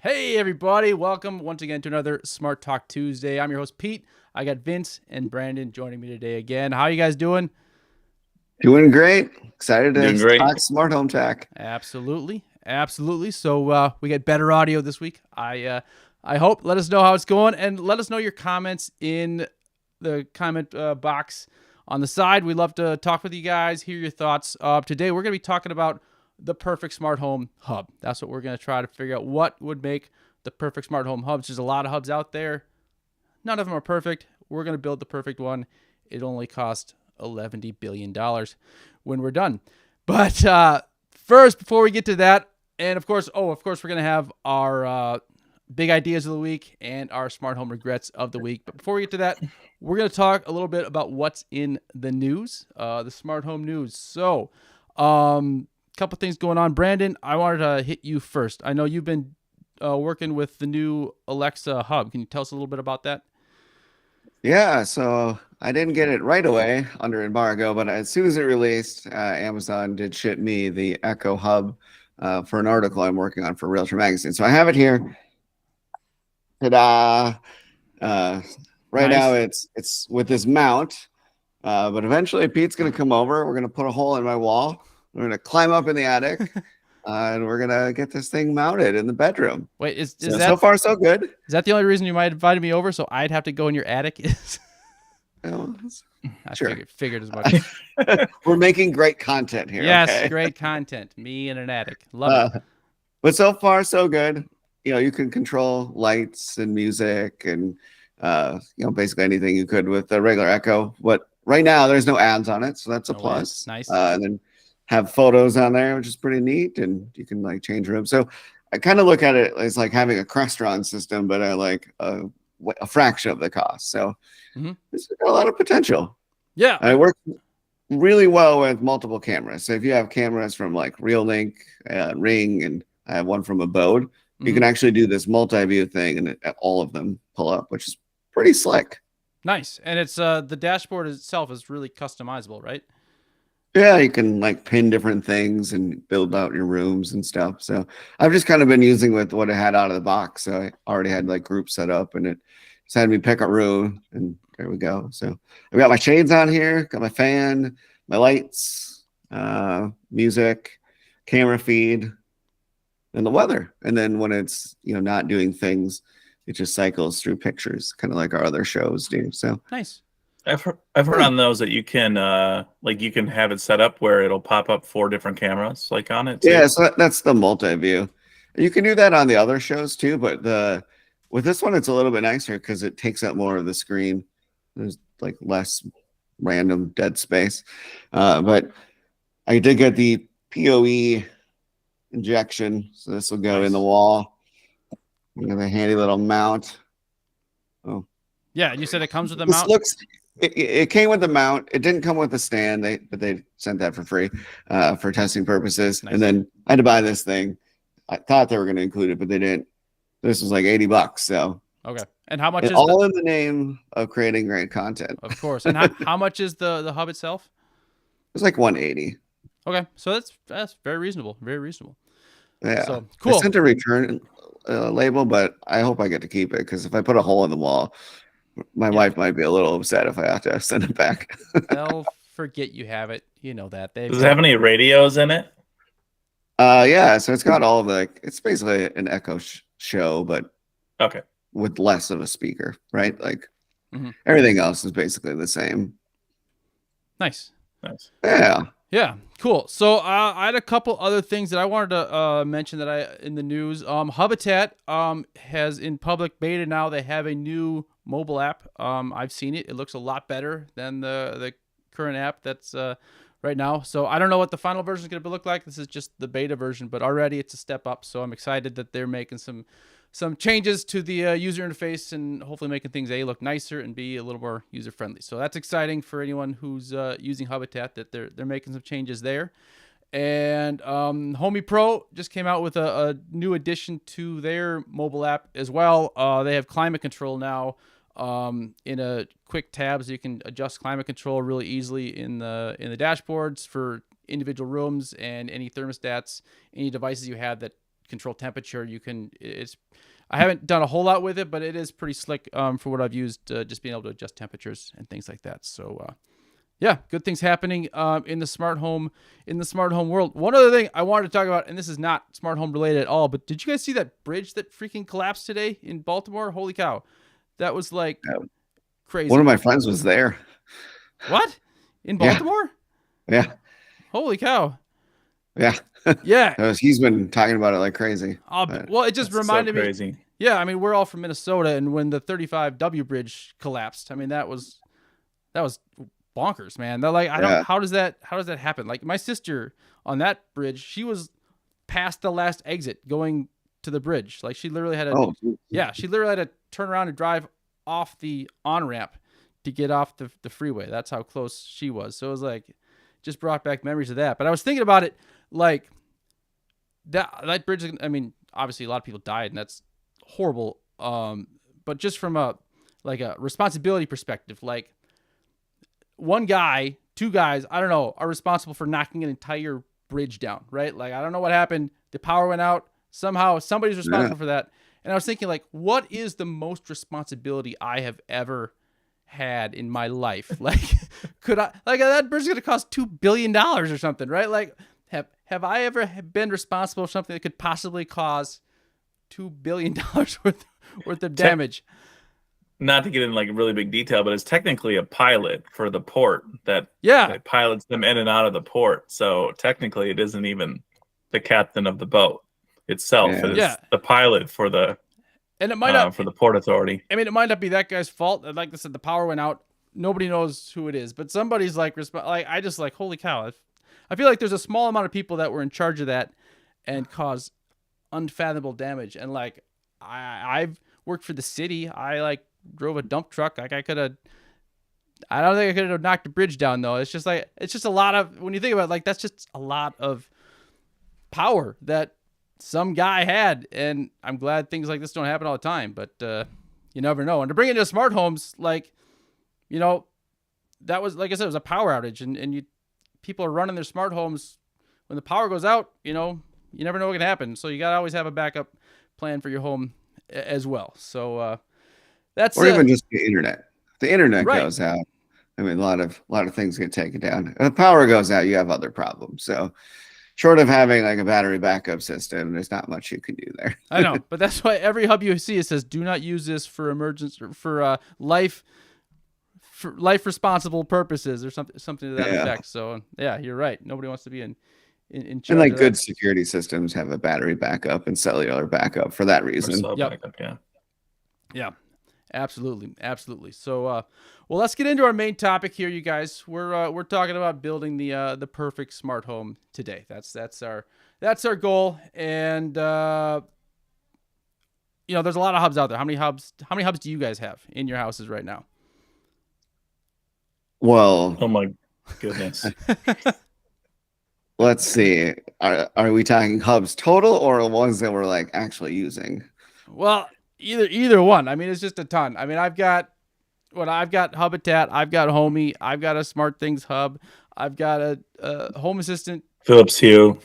Hey everybody, welcome once again to another Smart Talk Tuesday. I'm your host Pete. I got Vince and Brandon joining me today again. How you guys doing? Doing great. Excited Doing to great. talk smart home tech. Absolutely. So we get better audio this week. I hope. Let us know how it's going, and let us know your comments in the comment box on the side. We'd love to talk with you guys, hear your thoughts. Today we're going to be talking about the perfect smart home hub. That's what we're going to try to figure out. What would make the perfect smart home hubs? There's a lot of hubs out there. None of them are perfect. We're going to build the perfect one. It only cost $11 billion when we're done. But first, before we get to that, and of course, we're going to have our big ideas of the week and our smart home regrets of the week. But before we get to that, we're going to talk a little bit about what's in the news, the smart home news. So, couple things going on. Brandon, I wanted to hit you first. I know you've been working with the new Alexa hub. Can you tell us a little bit about that? Yeah, so I didn't get it right away under embargo, but as soon as it released, Amazon did ship me the Echo Hub for an article I'm working on for Realtor Magazine. So I have it here. Ta-da! Right Nice. now it's with this mount, but eventually Pete's going to come over. We're going to put a hole in my wall. We're going to climb up in the attic, and we're going to get this thing mounted in the bedroom. Wait, is So, that so far so good? Is that the only reason you might have invited me over? So I'd have to go in your attic? I Sure. figured as much. We're making great content here. Yes, okay? great content. Me in an attic. Love it. But so far so good. You can control lights and music and basically anything you could with the regular Echo. But right now there's no ads on it, so that's a No plus. ads. Nice. And then have photos on there, which is pretty neat, and you can like change rooms. So I kind of look at it as like having a Crestron system, but I like a fraction of the cost. So it's got a lot of potential. Yeah. And it works really well with multiple cameras. So if you have cameras from like Real-Link, Ring, and I have one from Abode, you can actually do this multi-view thing, and all of them pull up, which is pretty slick. Nice. And it's the dashboard itself is really customizable, right? Yeah, you can like pin different things and build out your rooms and stuff. So I've just kind of been using with what it had out of the box. So I already had like groups set up, and it just had me pick a room, and there we go. So I've got my shades on here, got my fan, my lights, music, camera feed, and the weather. And then when it's not doing things, it just cycles through pictures, kind of like our other shows do. So nice. I've heard on those that you can have it set up where it'll pop up 4 different cameras like on it too. Yeah, so that's the multi-view. You can do that on the other shows too, but with this one it's a little bit nicer because it takes up more of the screen. There's like less random dead space. But I did get the PoE injection, so this will go in the wall. You have a handy little mount. Oh, yeah, you said it comes with a this mount. It came with the mount. It didn't come with the stand. But they sent that for free for testing purposes. Nice. And then I had to buy this thing. I thought they were going to include it, but they didn't. This was like $80. So okay. And how much is all in the name of creating great content? Of course. And how much is the hub itself? It's like $180. Okay, so that's very reasonable. Very reasonable. Yeah. So cool. I sent a return label, but I hope I get to keep it because if I put a hole in the wall, my wife might be a little upset if I have to send it back. They'll forget you have it. You know that. Does it have any radios in it? Yeah. So it's got all of it's basically an Echo show, but okay, with less of a speaker, right? Like everything else is basically the same. Nice. Yeah, cool. So I had a couple other things that I wanted to mention that in the news. Habitat has in public beta now. They have a new mobile app. I've seen it. It looks a lot better than the current app that's right now. So I don't know what the final version is going to look like. This is just the beta version, but already it's a step up. So I'm excited that they're making some changes to the user interface and hopefully making things look nicer and be a little more user friendly. So that's exciting for anyone who's using Habitat that they're making some changes there. And Homey Pro just came out with a new addition to their mobile app as well. They have climate control now in a quick tab, so you can adjust climate control really easily in the dashboards for individual rooms and any thermostats, any devices you have that control temperature. I haven't done a whole lot with it, but it is pretty slick for what I've used, just being able to adjust temperatures and things like that. So, yeah, good things happening in the smart home world. One other thing I wanted to talk about, and this is not smart home related at all, but did you guys see that bridge that freaking collapsed today in Baltimore? Holy cow. That was like crazy. One of my friends was there. What? In Baltimore? Yeah. Holy cow. Yeah. Yeah. He's been talking about it like crazy. Well, it just reminded me. Yeah, I mean, we're all from Minnesota, and when the 35W bridge collapsed, I mean, that was bonkers, man. They're like, how does that happen? Like my sister on that bridge, she was past the last exit going to the bridge. Like she literally had to turn around and drive off the on-ramp to get off the freeway. That's how close she was. So it was like, just brought back memories of that. But I was thinking about it, like that bridge, I mean, obviously a lot of people died and that's horrible. But just from a responsibility perspective, like one guy, two guys, I don't know, are responsible for knocking an entire bridge down, right? Like, I don't know what happened. The power went out. Somehow somebody's responsible for that. And I was thinking, like, what is the most responsibility I have ever had in my life? Like, that bridge is going to cost $2 billion or something, right? Like, have I ever been responsible for something that could possibly cause $2 billion worth of damage? Not to get in like really big detail, but it's technically a pilot for the port that pilots them in and out of the port. So technically it isn't even the captain of the boat itself. Yeah. It is the pilot for the for the port authority. I mean, it might not be that guy's fault. Like I said, the power went out. Nobody knows who it is, but somebody's like, I just like, holy cow. I feel like there's a small amount of people that were in charge of that and caused unfathomable damage. And like, I've worked for the city. I drove a dump truck. Like I don't think I could have knocked the bridge down though. It's just a lot of, when you think about it, like that's just a lot of power that some guy had. And I'm glad things like this don't happen all the time, but you never know. And to bring it into smart homes, like, you know, that was, like I said, it was a power outage and people are running their smart homes when the power goes out, you know, you never know what can happen. So you got to always have a backup plan for your home as well. So, that's even just the internet. If the internet goes out, I mean, a lot of things get taken down. If the power goes out, you have other problems. So, short of having like a battery backup system, there's not much you can do there. I know, but that's why every hub you see, it says, "Do not use this for emergency, for life responsible purposes," or something to that effect. So, yeah, you're right. Nobody wants to be in charge. And like good security systems have a battery backup and cellular backup for that reason. Yeah. Absolutely. So, well, let's get into our main topic here, you guys. We're talking about building the perfect smart home today. That's our goal. And you know, there's a lot of hubs out there. How many hubs do you guys have in your houses right now? Well, oh my goodness. Let's see. Are we talking hubs total or ones that we're like actually using? Well, either one. I mean, it's just a ton. I mean, I've got Habitat, I've got Homey, I've got a Smart Things hub, I've got a Home Assistant, Philips Hue.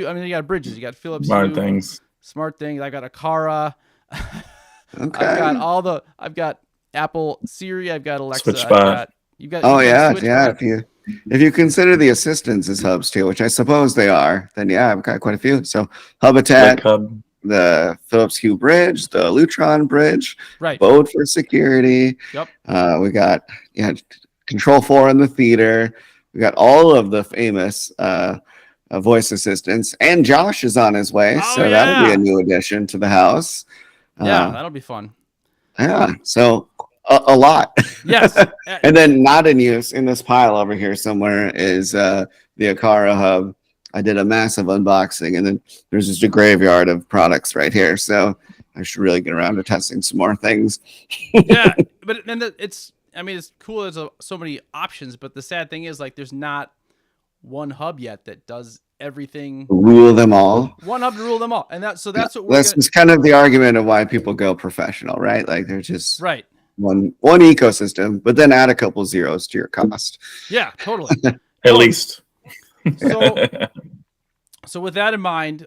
I mean, you got Bridges, you got Philips Smart Hue, Things. I got Akara. Okay. I've got Apple Siri, I've got Alexa. SwitchBot. If you consider the assistants as hubs too, which I suppose they are, then I've got quite a few. So Habitat, the Philips Hue bridge, the Lutron bridge, Bode for security. Yep. We got Control 4 in the theater. We got all of the famous voice assistants, and Josh is on his way, that'll be a new addition to the house. That'll be fun. Yeah, so a lot. Yes. And then not in use in this pile over here somewhere is the Akara hub. I did a massive unboxing, and then there's just a graveyard of products right here. So I should really get around to testing some more things. Yeah, but it's cool. There's so many options, but the sad thing is, like, there's not one hub yet that does everything. Rule them all. One hub to rule them all, and that's what That's kind of the argument of why people go professional, right? Like they're just one ecosystem, but then add a couple zeros to your cost. Yeah, totally. At least. So with that in mind,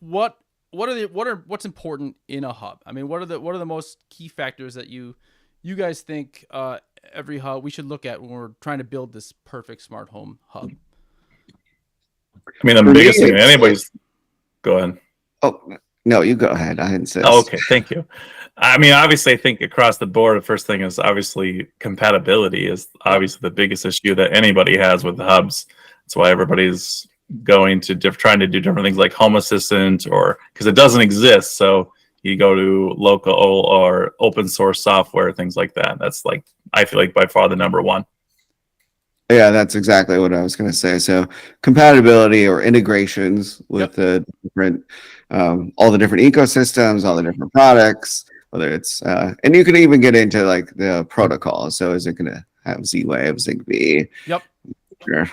what's important in a hub? I mean, what are the most key factors that you guys think every hub we should look at when we're trying to build this perfect smart home hub? I mean, the biggest thing anybody's. Go ahead. Oh no, you go ahead. I insist. Oh, okay, thank you. I mean, obviously, I think across the board, the first thing is obviously compatibility is obviously the biggest issue that anybody has with the hubs. That's why everybody's going to trying to do different things like Home Assistant, or because it doesn't exist. So you go to local or open source software, things like that. That's like, I feel like by far the number one. Yeah, that's exactly what I was going to say. So compatibility or integrations with the different, all the different ecosystems, all the different products, whether it's, and you can even get into like the protocols. So is it going to have Z-Wave, Zigbee? Yep.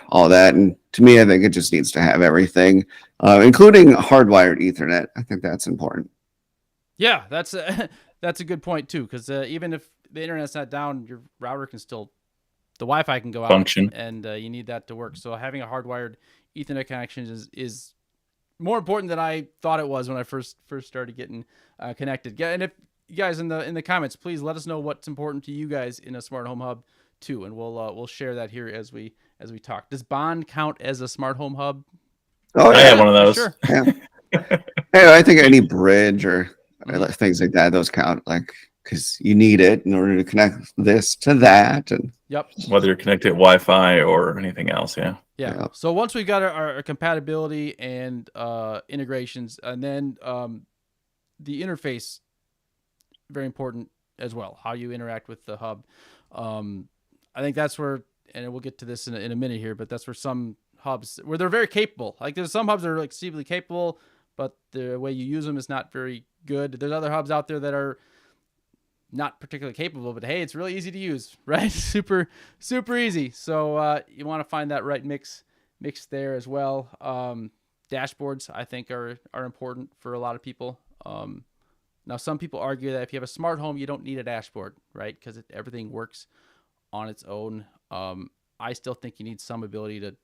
All that. And to me, I think it just needs to have everything, including hardwired Ethernet. I think that's important. Yeah, that's a good point too, because even if the internet's not down, your router can still, the Wi-Fi can go out, function, and you need that to work. So having a hardwired Ethernet connection is more important than I thought it was when I first started getting connected. Yeah, and if you guys in the comments, please let us know what's important to you guys in a smart home hub too, and we'll share that here as we talk. Does Bond count as a smart home hub? Oh, yeah. I have one of those. Sure. Yeah. Hey, I think any bridge or things like that, those count, like, because you need it in order to connect this to that. And whether you're connected Wi-Fi or anything else. Yeah. So once we got our compatibility and integrations, and then the interface, very important as well, how you interact with the hub. I think that's where, and we'll get to this in a minute here, but that's where some hubs, where they're very capable. Like there's some hubs that are like exceedingly capable, but the way you use them is not very good. There's other hubs out there that are not particularly capable, but hey, it's really easy to use, right? super easy. So you want to find that right mix there as well. Dashboards, I think, are important for a lot of people. Now, some people argue that if you have a smart home, you don't need a dashboard, right? Because everything works on its own. I still think you need some ability to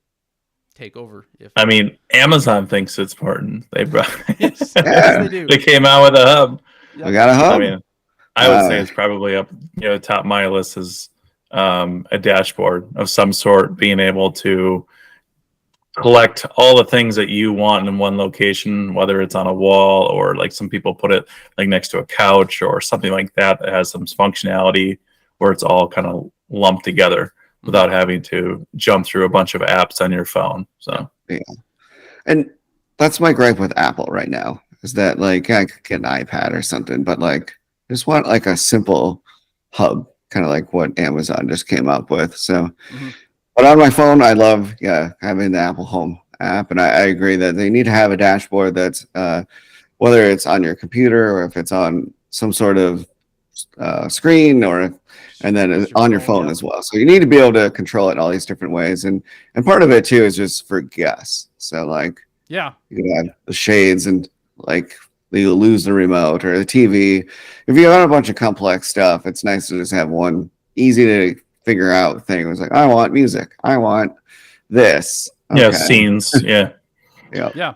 take over. I mean, Amazon thinks it's important. They brought yes, they do. They came out with a hub. Yep. We got a hub. I mean, I would say it's probably up, top my list is a dashboard of some sort, being able to collect all the things that you want in one location, whether it's on a wall or like some people put it like next to a couch or something like that has some functionality where it's all kind of lumped together without having to jump through a bunch of apps on your phone. So yeah, and that's my gripe with Apple right now is that like I could get an iPad or something, but like I just want like a simple hub, kind of like what Amazon just came up with. So, but on my phone, I love having the Apple Home app, and I agree that they need to have a dashboard that's whether it's on your computer or if it's on some sort of screen and then on your phone as well. So you need to be able to control it in all these different ways, and part of it too is just for guests. So like you can have the shades and like you lose the remote or the TV. If you have a bunch of complex stuff, it's nice to just have one easy to figure out thing. It was like, I want music. I want this. Okay. Yeah, scenes. Yeah. Yeah.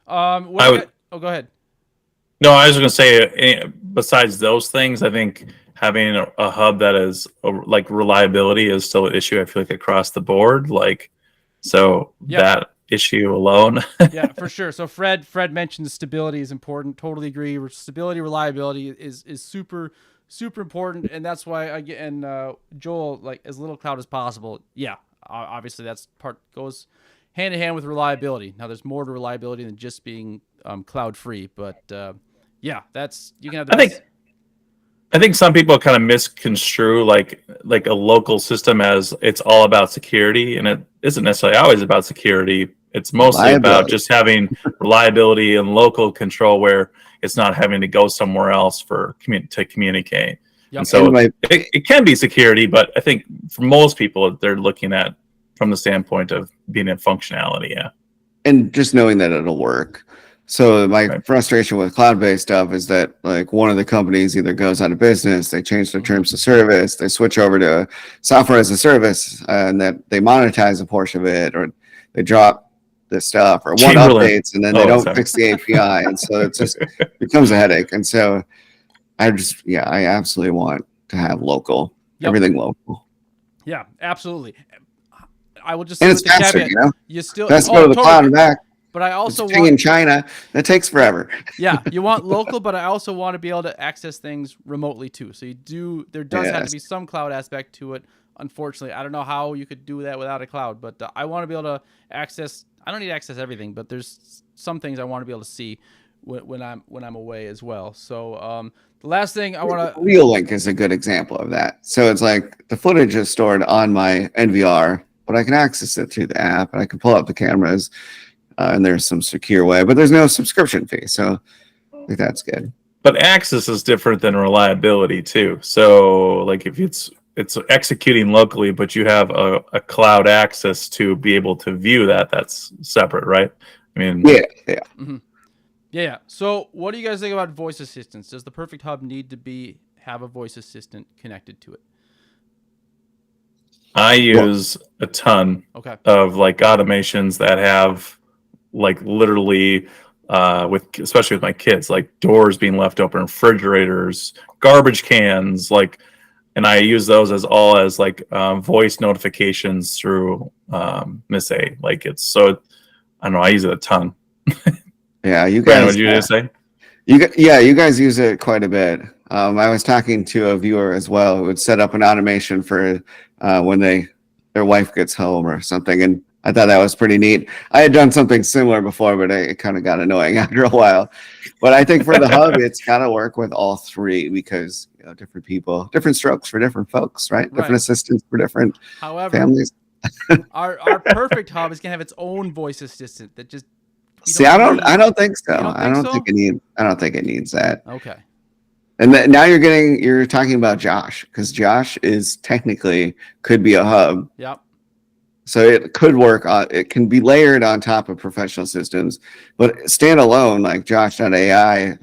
Go ahead. No, I was going to say, besides those things, I think having a hub that is like reliability is still an issue. I feel like across the board, like, so that issue alone. Yeah, for sure. So Fred mentioned stability is important. Totally agree. Stability, reliability is super important, and that's why Joel, like as little cloud as possible. Yeah, obviously that's part goes hand in hand with reliability. Now there's more to reliability than just being cloud free, but that's you can have. I think some people kind of misconstrue like a local system as it's all about security, and it isn't necessarily always about security. It's mostly about just having reliability and local control where it's not having to go somewhere else to communicate. Yep. And so it can be security, but I think for most people, they're looking at from the standpoint of being in functionality. Yeah. And just knowing that it'll work. So my frustration with cloud-based stuff is that like one of the companies either goes out of business, they change their terms of service, they switch over to software as a service, and that they monetize a portion of it, or they drop this stuff or want Chamberlain. updates, and then they don't fix the API, and so it just becomes a headache. And so I absolutely want to have local, everything local. Yeah, absolutely. I will just and say it's with the faster, caveat, you still go to the cloud and back. But I also want in China that takes forever. Yeah, you want local, but I also want to be able to access things remotely too. So there does have to be some cloud aspect to it. Unfortunately, I don't know how you could do that without a cloud, but I want to be able to access. I don't need to access everything, but there's some things I want to be able to see when I'm away as well. So the last thing I want to Real Link is a good example of that. So it's like the footage is stored on my NVR, but I can access it through the app, and I can pull up the cameras. And there's some secure way, but there's no subscription fee. So I think that's good. But access is different than reliability too. So like if it's executing locally, but you have a cloud access to be able to view that, that's separate, right? I mean, yeah. Mm-hmm. Yeah. So what do you guys think about voice assistants? Does the Perfect Hub need to have a voice assistant connected to it? I use a ton of like automations that have like literally especially with my kids, like doors being left open, refrigerators, garbage cans, like, and I use those as voice notifications through Miss A. Like it's so, I don't know, I use it a ton. Yeah, you guys. Brandon, what did you say? You guys use it quite a bit. I was talking to a viewer as well who would set up an automation for when their wife gets home or something, and I thought that was pretty neat. I had done something similar before, but it kind of got annoying after a while. But I think for the hub, it's got to work with all three because different people, different strokes for different folks, right? Different assistants for different families. our Perfect Hub is gonna have its own voice assistant that just. I don't think so. I don't think it needs that. Okay. And now you're talking about Josh, because Josh is technically could be a hub. Yep. So it could work it can be layered on top of professional systems, but standalone, like Josh.ai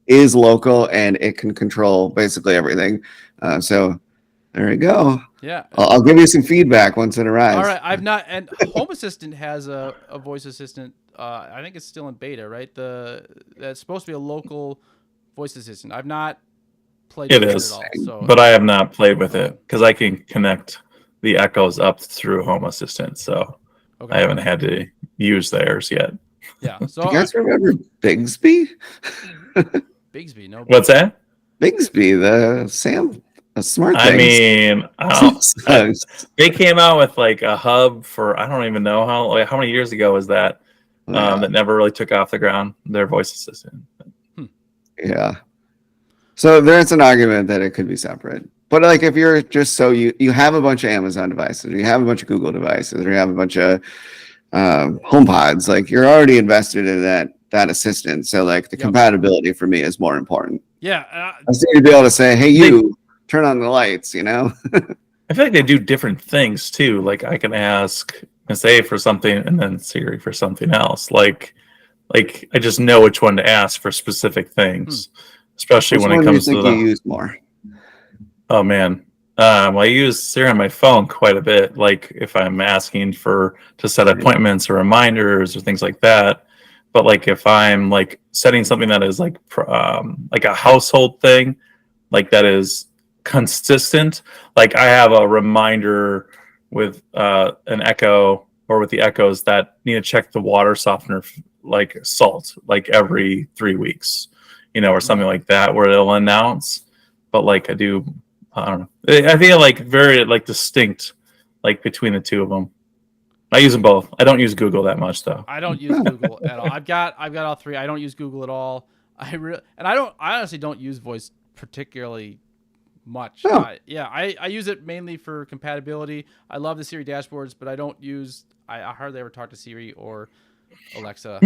is local and it can control basically everything. So there you go. Yeah. I'll give you some feedback once it arrives. All right. And Home Assistant has a voice assistant. I think it's still in beta, right? That's supposed to be a local voice assistant. I've not played with it at all. So. But I have not played with it because I can connect the echoes up through Home Assistant, so I haven't had to use theirs yet. Yeah. So do you guys remember Bigsby? Bigsby, no. What's that? Bigsby, the smart things. I mean, they came out with like a hub for I don't even know how many years ago was that that never really took off the ground. Their voice assistant. Yeah. So there's an argument that it could be separate. But like if you're just you have a bunch of Amazon devices, or you have a bunch of Google devices, or you have a bunch of HomePods, like you're already invested in that assistant. So like the compatibility for me is more important. Yeah. I just need to be able to say, hey, turn on the lights, I feel like they do different things too. Like I can ask SA for something and then Siri for something else. Like I just know which one to ask for specific things, especially when it comes to you use more. Oh man. I use Siri on my phone quite a bit. Like if I'm asking to set appointments or reminders or things like that. But like if I'm like setting something that is like a household thing, like that is consistent. Like I have a reminder with an Echo or with the Echoes that need to check the water softener, like salt, like every 3 weeks, or something like that, where it'll announce. But like I don't know. I feel like very like distinct, like between the two of them. I use them both. I don't use Google that much though. I don't use Google at all. I've got all three. I don't use Google at all. I honestly don't use voice particularly much. Oh. I use it mainly for compatibility. I love the Siri dashboards, but I hardly ever talk to Siri or Alexa.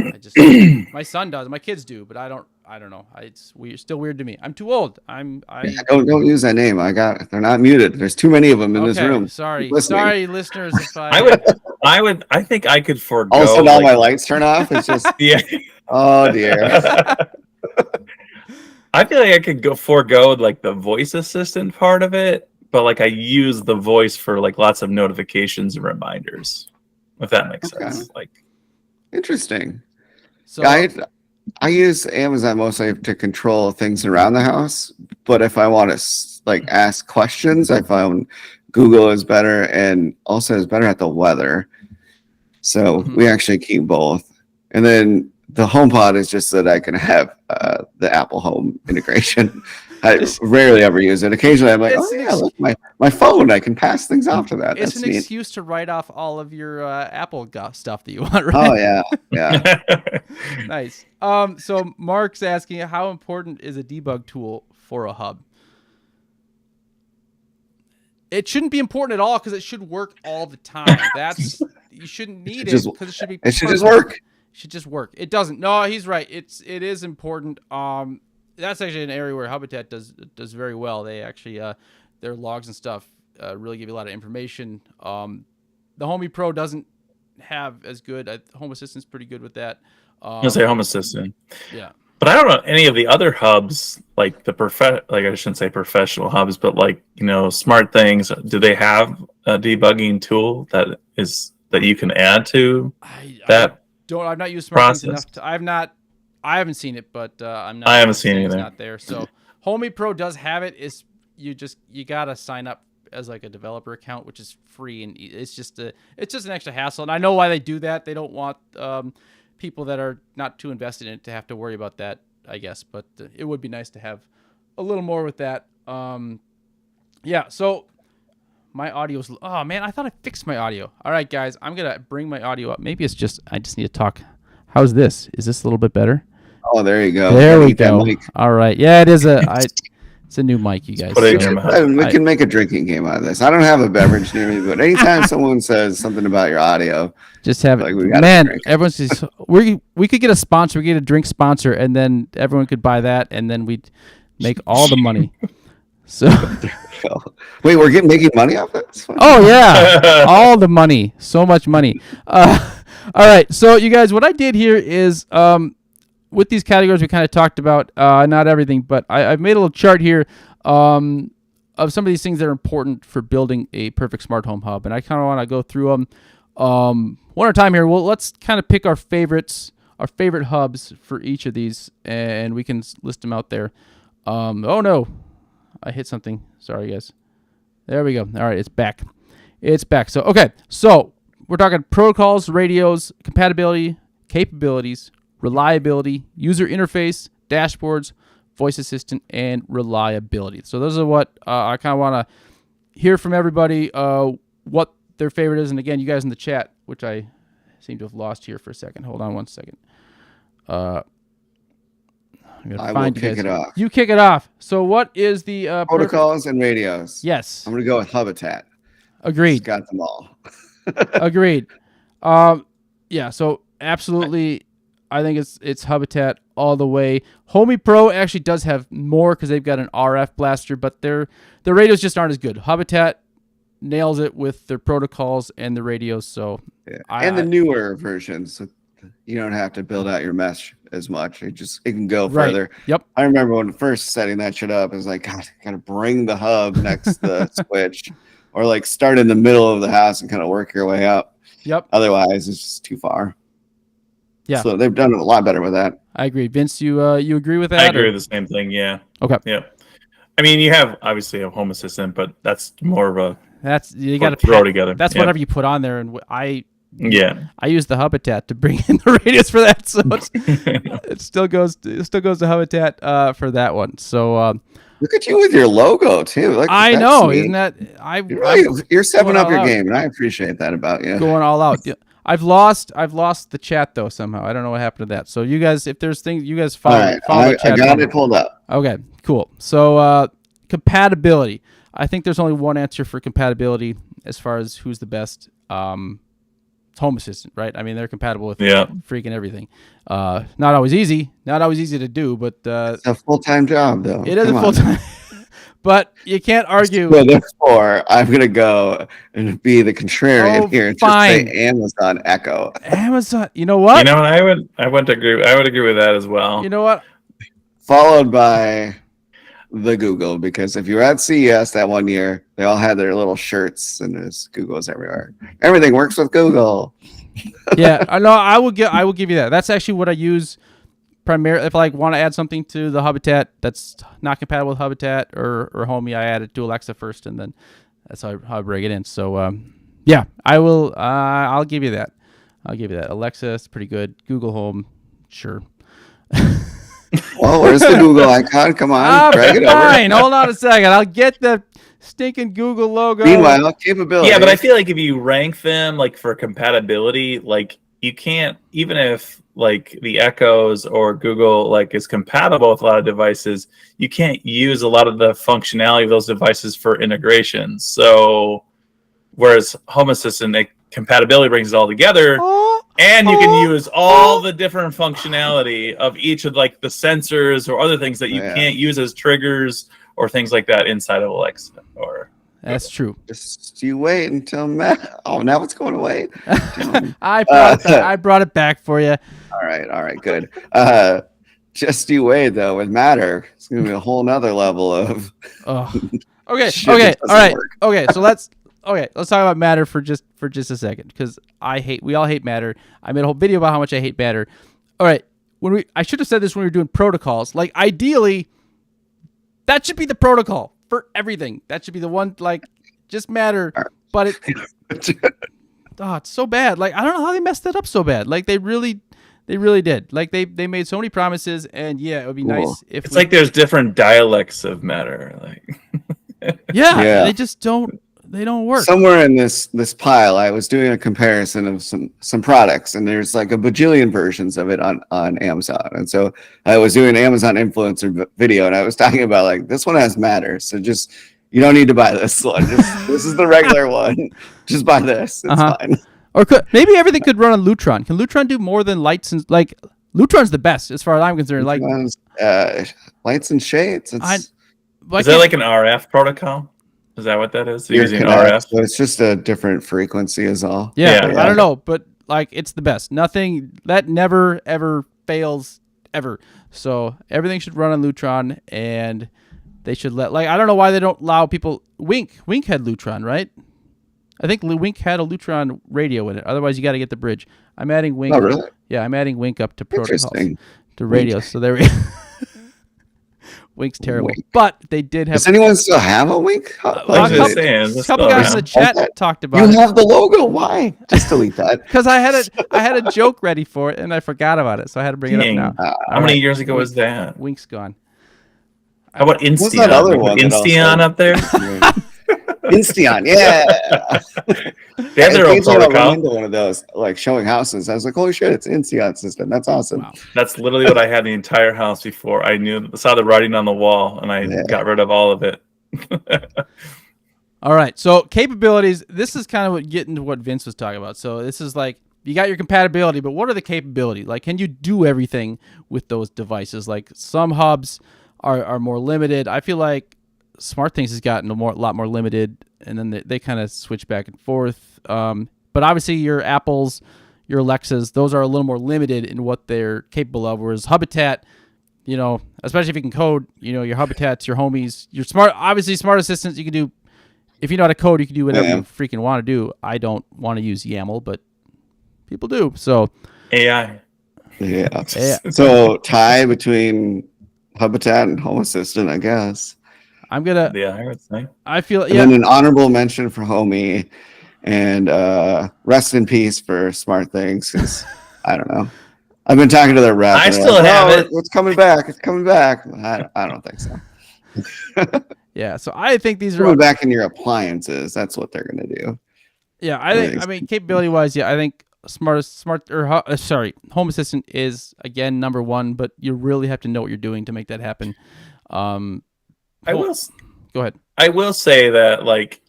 My son does, my kids do, but I don't know. It's weird, still weird to me. I'm too old. Don't use that name. They're not muted. There's too many of them in this room. Sorry, listeners. If I think I could forego. Also, all my lights turn off. It's just yeah. Oh dear. I feel like I could forego like the voice assistant part of it, but like I use the voice for like lots of notifications and reminders. if that makes sense. Like, interesting. So I use Amazon mostly to control things around the house, but if I want to like ask questions, I found Google is better and also is better at the weather. So we actually keep both. And then the HomePod is just so that I can have the Apple Home integration. I rarely ever use it. Occasionally I'm like, look, my phone, I can pass things off to that. It's That's an neat. excuse to write off all of your Apple stuff that you want, right? Oh, yeah. Nice. So Mark's asking, how important is a debug tool for a hub? It shouldn't be important at all because it should work all the time. You shouldn't need it because it should be. It should just work. It should just work. It doesn't. No, he's right. It is important. That's actually an area where Habitat does very well. They actually their logs and stuff really give you a lot of information. The Homey Pro doesn't have as good. Home Assistant's pretty good with that. I'll say Home Assistant. Yeah. But I don't know any of the other hubs, like I shouldn't say professional hubs, but like, Smart Things. Do they have a debugging tool that you can add to that? I've not used Smart Things enough. I haven't seen it, but I'm not. I haven't seen it either. It's not there. So Homey Pro does have it. You gotta sign up as like a developer account, which is free, and it's just an extra hassle. And I know why they do that. They don't want people that are not too invested in it to have to worry about that, I guess. But it would be nice to have a little more with that. Yeah. So my audio's. Oh man, I thought I fixed my audio. All right, guys, I'm gonna bring my audio up. Maybe it's just I just need to talk. How's this? Is this a little bit better? Oh, there you go. There we go. All right. Yeah, it is it's a new mic, you guys. We can make a drinking game out of this. I don't have a beverage near me, but anytime someone says something about your audio, just have it. Man, everyone says we could get a sponsor, we get a drink sponsor, and then everyone could buy that, and then we'd make all the money. So wait, we're making money off it? Oh yeah, all the money, so much money. All right, so you guys, what I did here is with these categories we kind of talked about, not everything, but I've made a little chart here of some of these things that are important for building a perfect smart home hub, and I kind of want to go through them one at a time here. Well, let's kind of pick our favorite hubs for each of these, and we can list them out there. Oh no, I hit something. Sorry, guys. There we go. All right, it's back. So okay, so we're talking protocols, radios, compatibility, capabilities, reliability, user interface, dashboards, voice assistant, and reliability. So those are what I kind of want to hear from everybody, what their favorite is. And again, you guys in the chat, which I seem to have lost here for a second. Hold on one second. I'm gonna find you guys. Kick it off. You kick it off. So what is the protocols and radios? Yes. I'm going to go with Habitat. Agreed. It's got them all. Agreed. Yeah, so absolutely, I think it's Habitat all the way. Homey Pro actually does have more because they've got an RF blaster, but their radios just aren't as good. Habitat nails it with their protocols and the radios. So and the newer versions, so you don't have to build out your mesh as much. It can go further. Yep. I remember when first setting that shit up, it was like, God, I gotta bring the hub next to the switch, or like start in the middle of the house and kind of work your way up. Yep. Otherwise, it's just too far. Yeah. So they've done a lot better with that. I agree. Vince, you agree with that? I agree with the same thing. Yeah. Okay. Yeah. I mean, you have obviously a Home Assistant, but that's more of a you got to throw together. That's whatever you put on there, and I use the Habitat to bring in the radios for that, so it still goes to Habitat for that one. So look at you with your logo too. Like, I know, neat. Isn't that you're stepping up your game, and I appreciate that about you. Going all out. I've lost the chat though somehow. I don't know what happened to that. So you guys, if there's things you guys follow, right, follow the chat. I got it pulled up. Okay, cool. So compatibility. I think there's only one answer for compatibility as far as who's the best. It's Home Assistant, right? I mean, they're compatible with freaking everything. Not always easy to do, but it's a full-time job though. It is a full-time. But you can't argue. So therefore, I'm going to go and be the contrarian here and just say Amazon Echo. Amazon, you know what? I would agree with that as well. You know what? Followed by the Google, because if you were at CES that one year, they all had their little shirts and there's Googles everywhere. Everything works with Google. Yeah, I know. I will give you that. That's actually what I use primarily if I want to add something to the Habitat that's not compatible with Habitat or Homey. I add it to Alexa first, and then that's how I bring it in. So yeah, I will. I'll give you that. Alexa is pretty good. Google Home, sure. Well, where's the Google icon? Come on, drag it over. Fine. Hold on a second. I'll get the stinking Google logo. Meanwhile, capability. Yeah, but I feel like if you rank them like for compatibility, like you can't, even if like the Echoes or Google like is compatible with a lot of devices, you can't use a lot of the functionality of those devices for integration. So whereas Home Assistant, compatibility brings it all together. And you can use all the different functionality of each of like the sensors or other things that you can't use as triggers or things like that inside of Alexa. Or that's true. Just you wait until Matt. Oh, now it's going away. I brought it back for you. All right, good. Just you wait though. With Matter, it's gonna be a whole nother level of. Okay. All right. Okay. So let's talk about Matter for just a second, because we all hate Matter. I made a whole video about how much I hate Matter. All right, I should have said this when we were doing protocols. Like ideally, that should be the protocol for everything. That should be the one, like just Matter. But it's so bad. Like I don't know how they messed that up so bad. Like they really did. Like they made so many promises, and yeah, it would be nice if it's like there's different dialects of Matter. Like they just don't. They don't work. Somewhere in this pile, I was doing a comparison of some products, and there's like a bajillion versions of it on Amazon. And so I was doing an Amazon influencer video, and I was talking about like this one has Matter, so just you don't need to buy this one. This is the regular one. Just buy this. It's fine. Or maybe everything could run on Lutron. Can Lutron do more than lights and like Lutron's the best as far as I'm concerned? Like lights and shades. Is that like an RF protocol? Is that what that is? Using RF? So it's just a different frequency is all. Yeah, I don't know, but like it's the best. Nothing that never ever fails ever. So everything should run on Lutron, and they should I don't know why they don't allow people. Wink had Lutron, right? I think Wink had a Lutron radio in it. Otherwise, you got to get the bridge. I'm adding Wink. Oh, really? Yeah, I'm adding Wink up to protocols, to radios. So there we. Wink's terrible, but they did have. Does anyone still have a Wink? A couple guys in the chat talked about it. You have the logo. Why? Just delete that. Because I had a joke ready for it and I forgot about it, so I had to bring it up now. How many years ago was that? Wink's gone. How about Insteon? What's that other one? Insteon up there. Insteon, yeah. They have their own protocol. Into one of those, like showing houses. I was like, "Holy shit, it's Insteon system! That's awesome." Wow. That's literally what I had the entire house before. I saw the writing on the wall, and I got rid of all of it. All right, so capabilities. This is kind of getting to what Vince was talking about. So this is like you got your compatibility, but what are the capabilities? Like, can you do everything with those devices? Like some hubs are more limited. I feel like SmartThings has gotten a lot more limited, and then they kind of switch back and forth. But obviously your Apples, your Alexas, those are a little more limited in what they're capable of. Whereas Habitat, especially if you can code, your Habitats, your Homies, your smart assistants, you can do. If you know how to code, you can do whatever you freaking want to do. I don't want to use YAML, but people do. So AI. Yeah. So tie between Habitat and Home Assistant, I guess. I'm gonna. Yeah, I would say. I feel. And then an honorable mention for Homey, and rest in peace for SmartThings. Because I don't know. I've been talking to their rep. I still have it. It's coming back. It's coming back. I don't think so. Yeah. So I think these are coming back in your appliances. That's what they're gonna do. Yeah, I mean, capability wise, I think Home Assistant is again number one, but you really have to know what you're doing to make that happen. Go ahead. I will say that, like,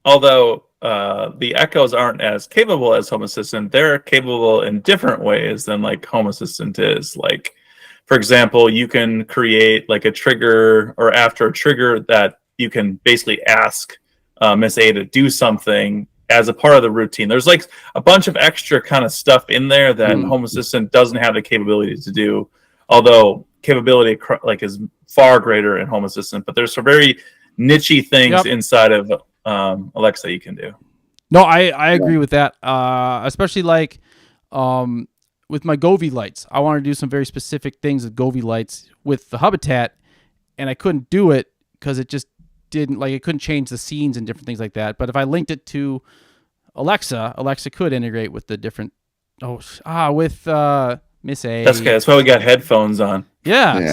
although the Echoes aren't as capable as Home Assistant, they're capable in different ways than like Home Assistant is. Like, for example, you can create like a trigger, or after a trigger that you can basically ask Miss A to do something as a part of the routine. There's like a bunch of extra kind of stuff in there that Home Assistant doesn't have the capability to do. although capability like is far greater in Home Assistant. But there's some very nichey things inside of Alexa you can do. No, I agree with that. Especially like with my Govee lights. I want to do some very specific things with Govee lights with the Habitat, and I couldn't do it because it just didn't, like, it couldn't change the scenes and different things like that. But if I linked it to Alexa could integrate with the different with Miss A. That's why we got headphones on. Yeah. See,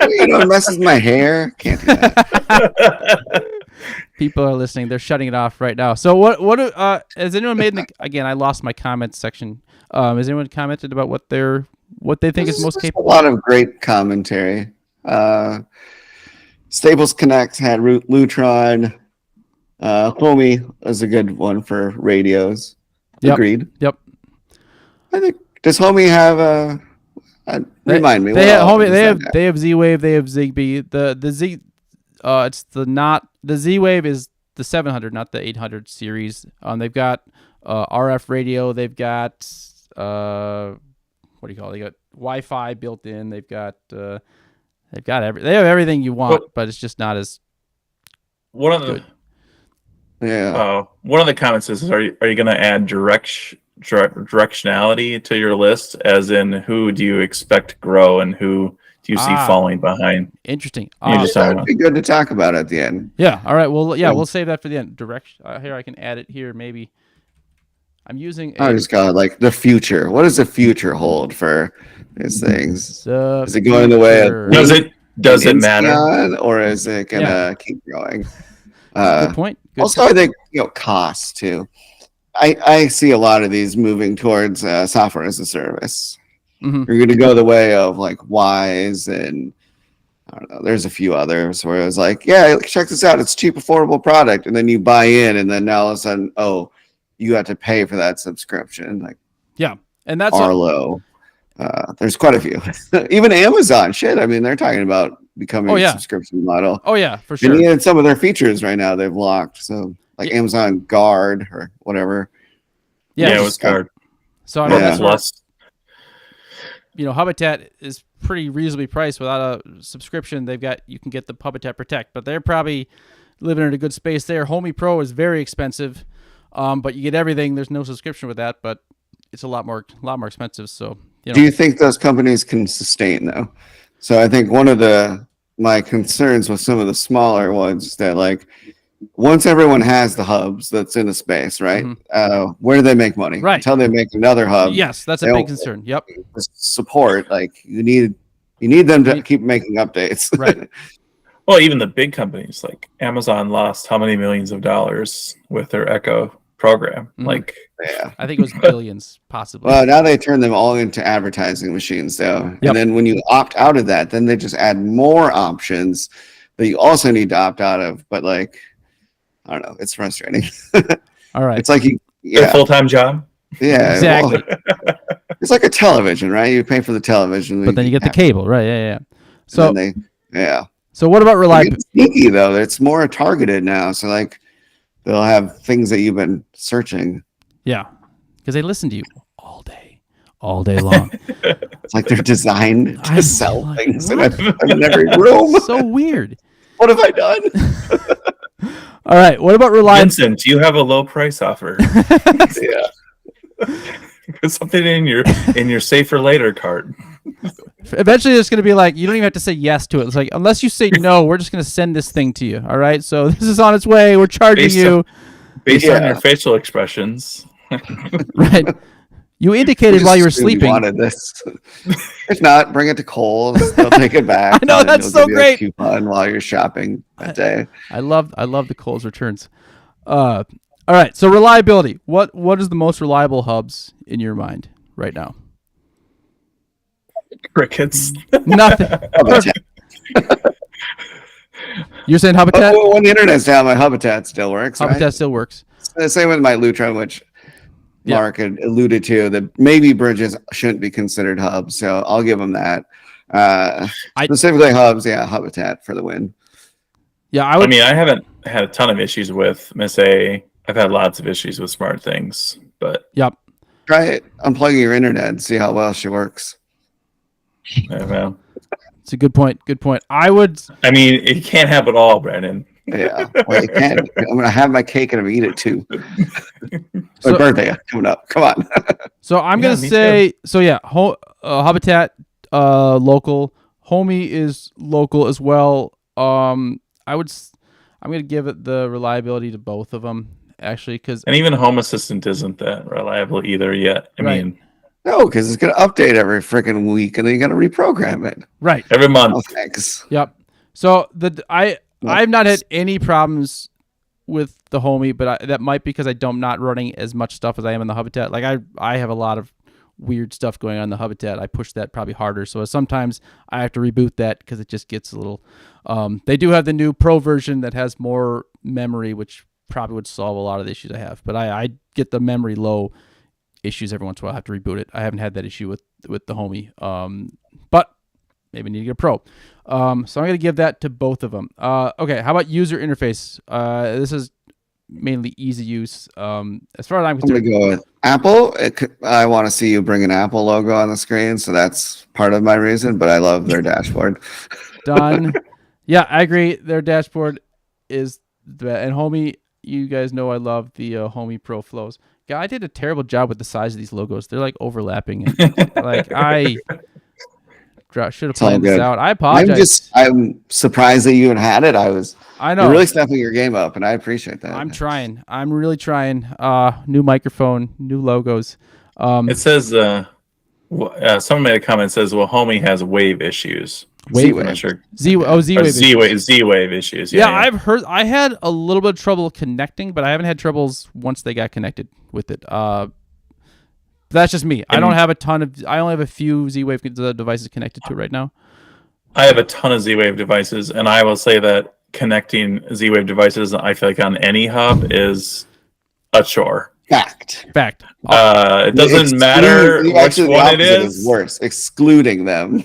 it messes my hair. Can't do that. People are listening. They're shutting it off right now. So what has anyone made again, I lost my comments section. Has anyone commented about what they think is most capable? A lot of great commentary. Staples Connect had Lutron. Homey is a good one for radios. Agreed. Yep. I think, does Homey have remind me? They have Z-Wave, they have Zigbee. The Z the Z-Wave is the 700, not the 800 series. They've got RF radio, they've got what do you call it? They got Wi-Fi built in. They have everything you want, but it's just not as good. One of the comments is, are you going to add directionality to your list, as in who do you expect to grow and who do you see falling behind? Interesting. That would be good to talk about at the end. Yeah. All right. Well, we'll save that for the end. Direction. Here, I can add it here. Maybe I'm using. I just got like the future. What does the future hold for these things? Is it going the way of does it matter, or is it gonna keep growing? Good point. I think cost too. I see a lot of these moving towards software as a service. Mm-hmm. You're going to go the way of like Wise, and I don't know. There's a few others where it was like, check this out. It's a cheap, affordable product, and then you buy in, and then now all of a sudden, you have to pay for that subscription. Like, and that's Arlo. There's quite a few. Even Amazon, shit. I mean, they're talking about becoming a subscription model. Oh yeah, for sure. And even some of their features right now they've locked. So like Amazon Guard or whatever. Yeah, it was Guard. So I mean, that's less. Habitat is pretty reasonably priced without a subscription. You can get the Habitat Protect, but they're probably living in a good space there. Homey Pro is very expensive, but you get everything. There's no subscription with that, but it's a lot more expensive. So, do you think those companies can sustain though? So I think one of my concerns with some of the smaller ones is that, like, once everyone has the hubs that's in the space, right? Mm-hmm. Where do they make money? Right. Until they make another hub. Yes, that's a big concern. Yep. Support, like you need them to keep making updates. Right. Well, even the big companies like Amazon lost how many millions of dollars with their Echo program? Mm-hmm. Like, I think it was billions, possibly. Well, now they turn them all into advertising machines, though. Yep. And then when you opt out of that, then they just add more options that you also need to opt out of. But like, I don't know. It's frustrating. All right. It's like a full-time job. Yeah, exactly. Well, it's like a television, right? You pay for the television, but then you get the cable, right? Yeah. So So what about reliability? Sneaky though. It's more targeted now. So like, they'll have things that you've been searching. Yeah, because they listen to you all day long. It's like they're designed to sell things in every room. So weird. What have I done? All right. What about reliability? Vincent, you have a low price offer. Put something in your save for later cart. Eventually, it's going to be like, you don't even have to say yes to it. It's like, unless you say no, we're just going to send this thing to you. All right. So this is on its way. We're charging you. Based on your facial expressions. Right. You indicated while you were sleeping. Wanted this. If not, bring it to Kohl's. They'll take it back. I know, that's so great. Coupon while you're shopping that day. I love the Kohl's returns. All right. So reliability. What is the most reliable hubs in your mind right now? Crickets. Nothing. You're saying Habitat? When the internet's down, my Habitat still works. Habitat still works. Same with my Lutron, which Mark had alluded to, that maybe bridges shouldn't be considered hubs. So I'll give them that. Specifically hubs, Habitat for the win. Yeah, I mean, I haven't had a ton of issues with Miss A. I've had lots of issues with Smart Things, but yep. Try it. Unplugging your internet and see how well she works. Yeah, man. It's a good point. Good point. I mean, you can't have it all, Brandon. Yeah, well, you can. I'm gonna have my cake and I'm gonna eat it too. My birthday coming up. Come on. So I'm gonna say. Too. So yeah, Habitat, local. Homey is local as well. I'm gonna give it the reliability to both of them actually, and even Home Assistant isn't that reliable either yet. I mean. No, because it's going to update every freaking week, and then you got to reprogram it. Right. Every month. Oh, thanks. Yep. So I've not had any problems with the Homey, but that might be because I'm not running as much stuff as I am in the Habitat. Like I have a lot of weird stuff going on in the Habitat. I push that probably harder. So sometimes I have to reboot that because it just gets a little. They do have the new Pro version that has more memory, which probably would solve a lot of the issues I have. But I get the memory low issues every once in a while. I have to reboot it. I haven't had that issue with the Homey, but maybe I need to get a Pro. So I'm going to give that to both of them. Okay, how about user interface? This is mainly easy use. As far as I'm concerned, I'm going to go with Apple. I want to see you bring an Apple logo on the screen, so that's part of my reason, but I love their dashboard. Done. Yeah, I agree. Their dashboard is and Homey, you guys know I love the Homey Pro flows. Yeah, I did a terrible job with the size of these logos. They're like overlapping. Like I should have planned this out. I apologize. I'm surprised that you even had it. I know. You're really stepping your game up, and I appreciate that. I'm trying. I'm really trying. New microphone, new logos. It says someone made a comment that says, well, Homey has wave issues. Z-Wave. Sure. Z-Wave issues. Yeah, I've heard. I had a little bit of trouble connecting, but I haven't had troubles once they got connected with it. That's just me. I don't have a ton of. I only have a few Z-Wave devices connected to it right now. I have a ton of Z-Wave devices, and I will say that connecting Z-Wave devices, I feel like on any hub is a chore. Fact. It doesn't matter which one it is. Worse, excluding them.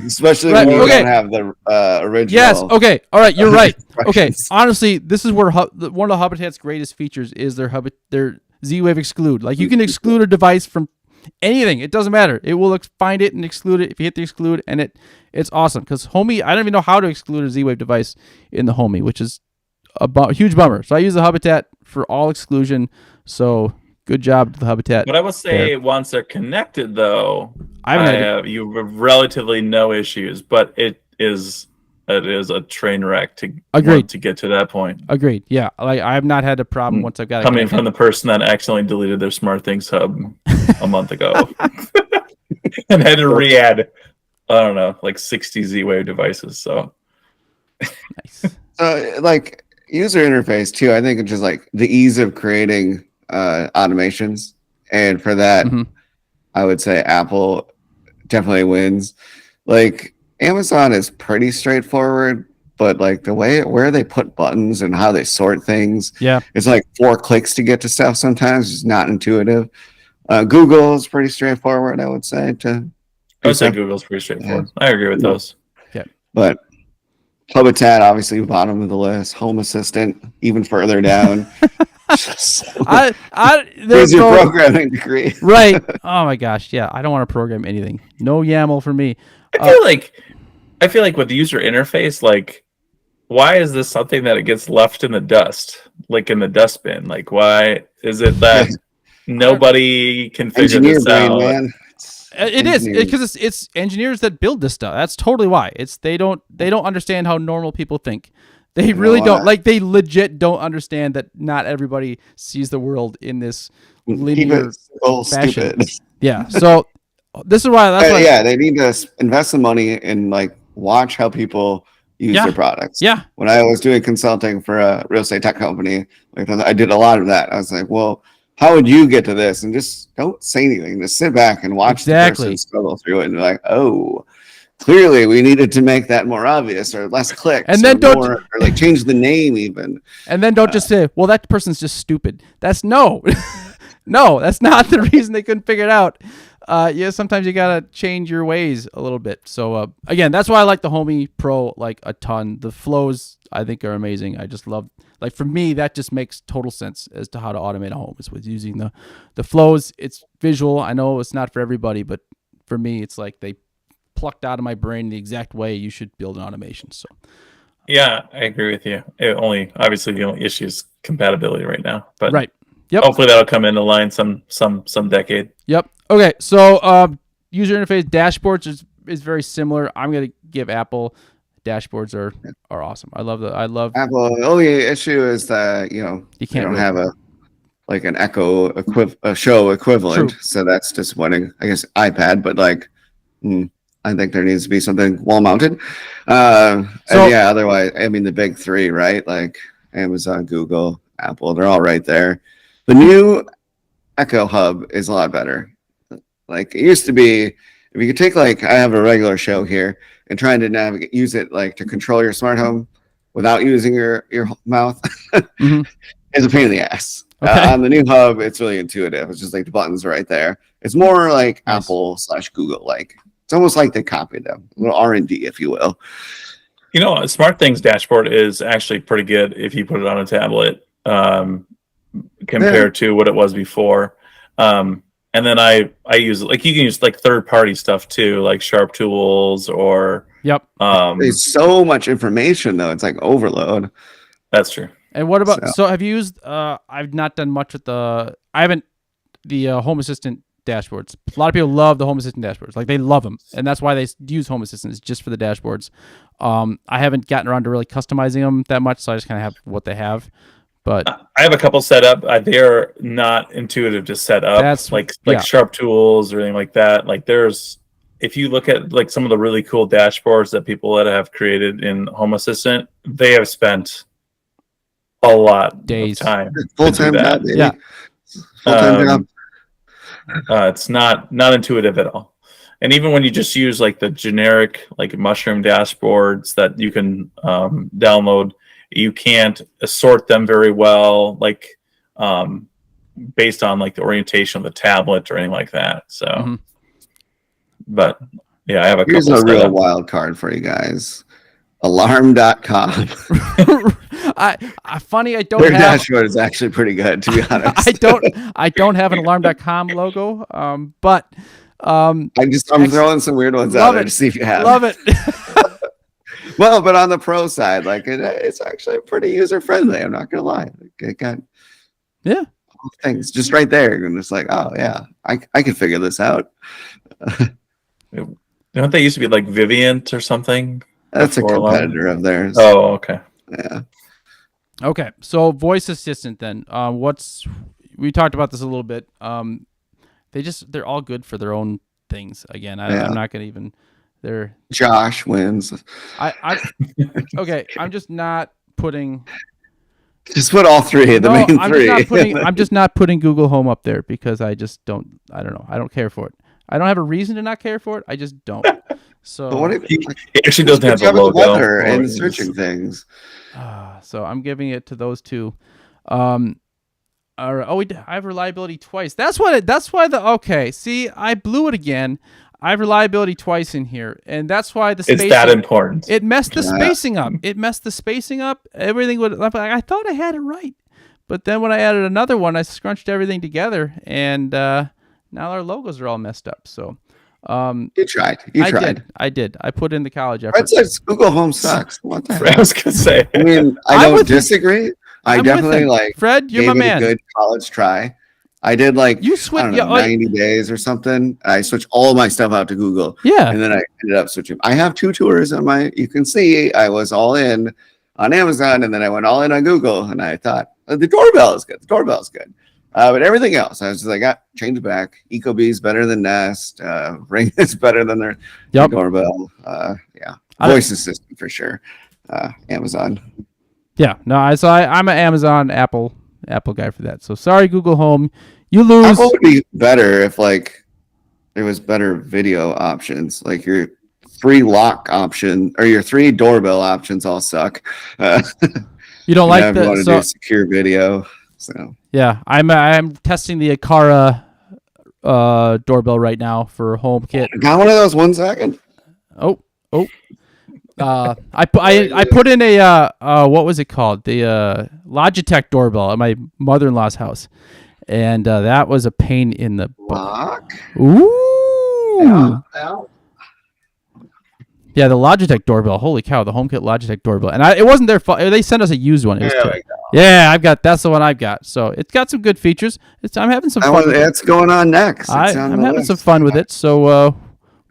Especially when you don't have the original. Yes. Okay. All right. You're right. Okay. Honestly, this is where one of the Habitat's greatest features is their Z-Wave exclude. Like you can exclude a device from anything. It doesn't matter. It will find it and exclude it if you hit the exclude, and it's awesome. Because Homey, I don't even know how to exclude a Z-Wave device in the Homey, which is a huge bummer. So I use the Habitat for all exclusion. So good job to the Habitat. But I will say, once they're connected, though, you have relatively no issues. But it is a train wreck to get to that point. Agreed. Yeah, like I have not had a problem once I've got it coming from the person that accidentally deleted their SmartThings hub a month ago and had to re-add, I don't know, like 60 Z-Wave devices. So nice. Like user interface too. I think it's just like the ease of creating automations, and for that, I would say Apple definitely wins. Like Amazon is pretty straightforward, but like the way where they put buttons and how they sort things, it's like 4 clicks to get to stuff. Sometimes it's not intuitive. Google is pretty straightforward, I would say. I would say Google's pretty straightforward. I agree with those. Yeah, but Habitat, obviously bottom of the list. Home Assistant, even further down. There's your programming degree, right? Oh my gosh, yeah. I don't want to program anything. No YAML for me. I feel like with the user interface, like, why is this something that it gets left in the dust, like in the dustbin? Like, why is it that nobody can figure this out? Man. It is because it's engineers that build this stuff. That's totally why. They don't understand how normal people think. They really don't. Like, they legit don't understand that not everybody sees the world in this linear fashion. Stupid. Yeah. So this is why. That's why. Yeah, they need to invest the money and like watch how people use their products. Yeah. When I was doing consulting for a real estate tech company, like I did a lot of that. I was like, well, how would you get to this? And just don't say anything. Just sit back and watch the person struggle through it. And like, oh, clearly we needed to make that more obvious or less clicks. And then or like change the name even. And then don't just say, well, that person's just stupid. That's no, that's not the reason they couldn't figure it out. Sometimes you got to change your ways a little bit. So again, that's why I like the Homey Pro like a ton. The flows I think are amazing. I just love, like, for me, that just makes total sense as to how to automate a home is with using the flows. It's visual. I know it's not for everybody, but for me, it's like they plucked out of my brain the exact way you should build an automation. So. Yeah, I agree with you. Obviously the only issue is compatibility right now, but right. Yep. Hopefully that'll come into line some decade. Yep. Okay. So user interface dashboards is very similar. I'm gonna give Apple dashboards are awesome. I love Apple. The only issue is that you don't have an Echo show equivalent. True. So that's disappointing. I guess iPad, but I think there needs to be something wall mounted. Otherwise, I mean the big three, right? Like Amazon, Google, Apple, they're all right there. The new Echo Hub is a lot better. Like it used to be, if you could take I have a regular show here and trying to use it to control your smart home without using your mouth, mm-hmm. It's a pain in the ass. Okay. On the new Hub, it's really intuitive. It's just the buttons right there. It's more like nice. Apple/Google. It's almost like they copied them. A little R&D, if you will. SmartThings dashboard is actually pretty good if you put it on a tablet compared to what it was before. And then I use you can use third-party stuff too, like Sharp Tools or yep. There's so much information though; it's like overload. That's true. And what about so have you used? I've not done much with the Home Assistant dashboards. A lot of people love the Home Assistant dashboards. They love them, and that's why they use Home Assistants just for the dashboards. I haven't gotten around to really customizing them that much, so I just kind of have what they have. But I have a couple set up. They're not intuitive to set up. That's like Sharp Tools or anything like that. If you look at some of the really cool dashboards that people that have created in Home Assistant, they have spent a lot of time. Full-time job. Yeah. Full-time job. It's not intuitive at all. And even when you just use the generic mushroom dashboards that you can download, you can't assort them very well, based on the orientation of the tablet or anything like that. So, mm-hmm. But yeah, I have a Here's couple. Here's a real wild card for you guys. Alarm.com. Funny, I don't Their have... dashboard is actually pretty good, to be honest. I don't have an alarm.com logo, but I'm throwing some weird ones out there to see if you have. Love it. Well, but on the pro side, it's actually pretty user friendly. I'm not gonna lie. It got things just right there, and it's oh yeah, I can figure this out. Don't they used to be Vivient or something? That's a competitor of theirs. Oh, okay. Yeah. Okay, so voice assistant then. We talked about this a little bit. They're all good for their own things. Again, I'm not gonna even. Josh wins. Okay. I'm just not putting. Just put all three. Main three. I'm just not putting Google Home up there because I just don't. I don't know. I don't care for it. I don't have a reason to not care for it. I just don't. So but what if he actually doesn't have the logo and searching things? So I'm giving it to those two. All right. I have reliability twice. That's why okay. See, I blew it again. I have reliability twice in here, and that's why the spacing. It's that important. It messed the spacing up. Everything would. I thought I had it right, but then when I added another one, I scrunched everything together, and now our logos are all messed up. So, you tried. I did. I put in the college effort. Fred says Google Home sucks. What the hell? I was gonna say. I mean, I don't disagree. I definitely Fred. You're my man. A good college try. I did 90 days or something. I switched all of my stuff out to Google. Yeah. And then I ended up switching. I have 2 tours on you can see I was all in on Amazon and then I went all in on Google and I thought the doorbell is good. But everything else, I was just change it back. Ecobee is better than Nest. Ring is better than their doorbell. Voice assistant for sure. Amazon. Yeah. No, I'm an Amazon Apple guy for that. So sorry, Google Home. You lose. Apple would be better if there was better video options. Your 3 lock option or your 3 doorbell options all suck. You don't like the do secure video. So yeah, I'm testing the Aqara doorbell right now for HomeKit. I got one of those 1 second. Oh. I put in a what was it called? The Logitech doorbell at my mother-in-law's house, and that was a pain in the butt. Lock. Ooh. Yeah. Yeah, the Logitech doorbell. Holy cow, the HomeKit Logitech doorbell. And it wasn't their fault. They sent us a used one. It was that's the one I've got. So it's got some good features. I'm having some fun. It's going on next. I'm having some fun with it. So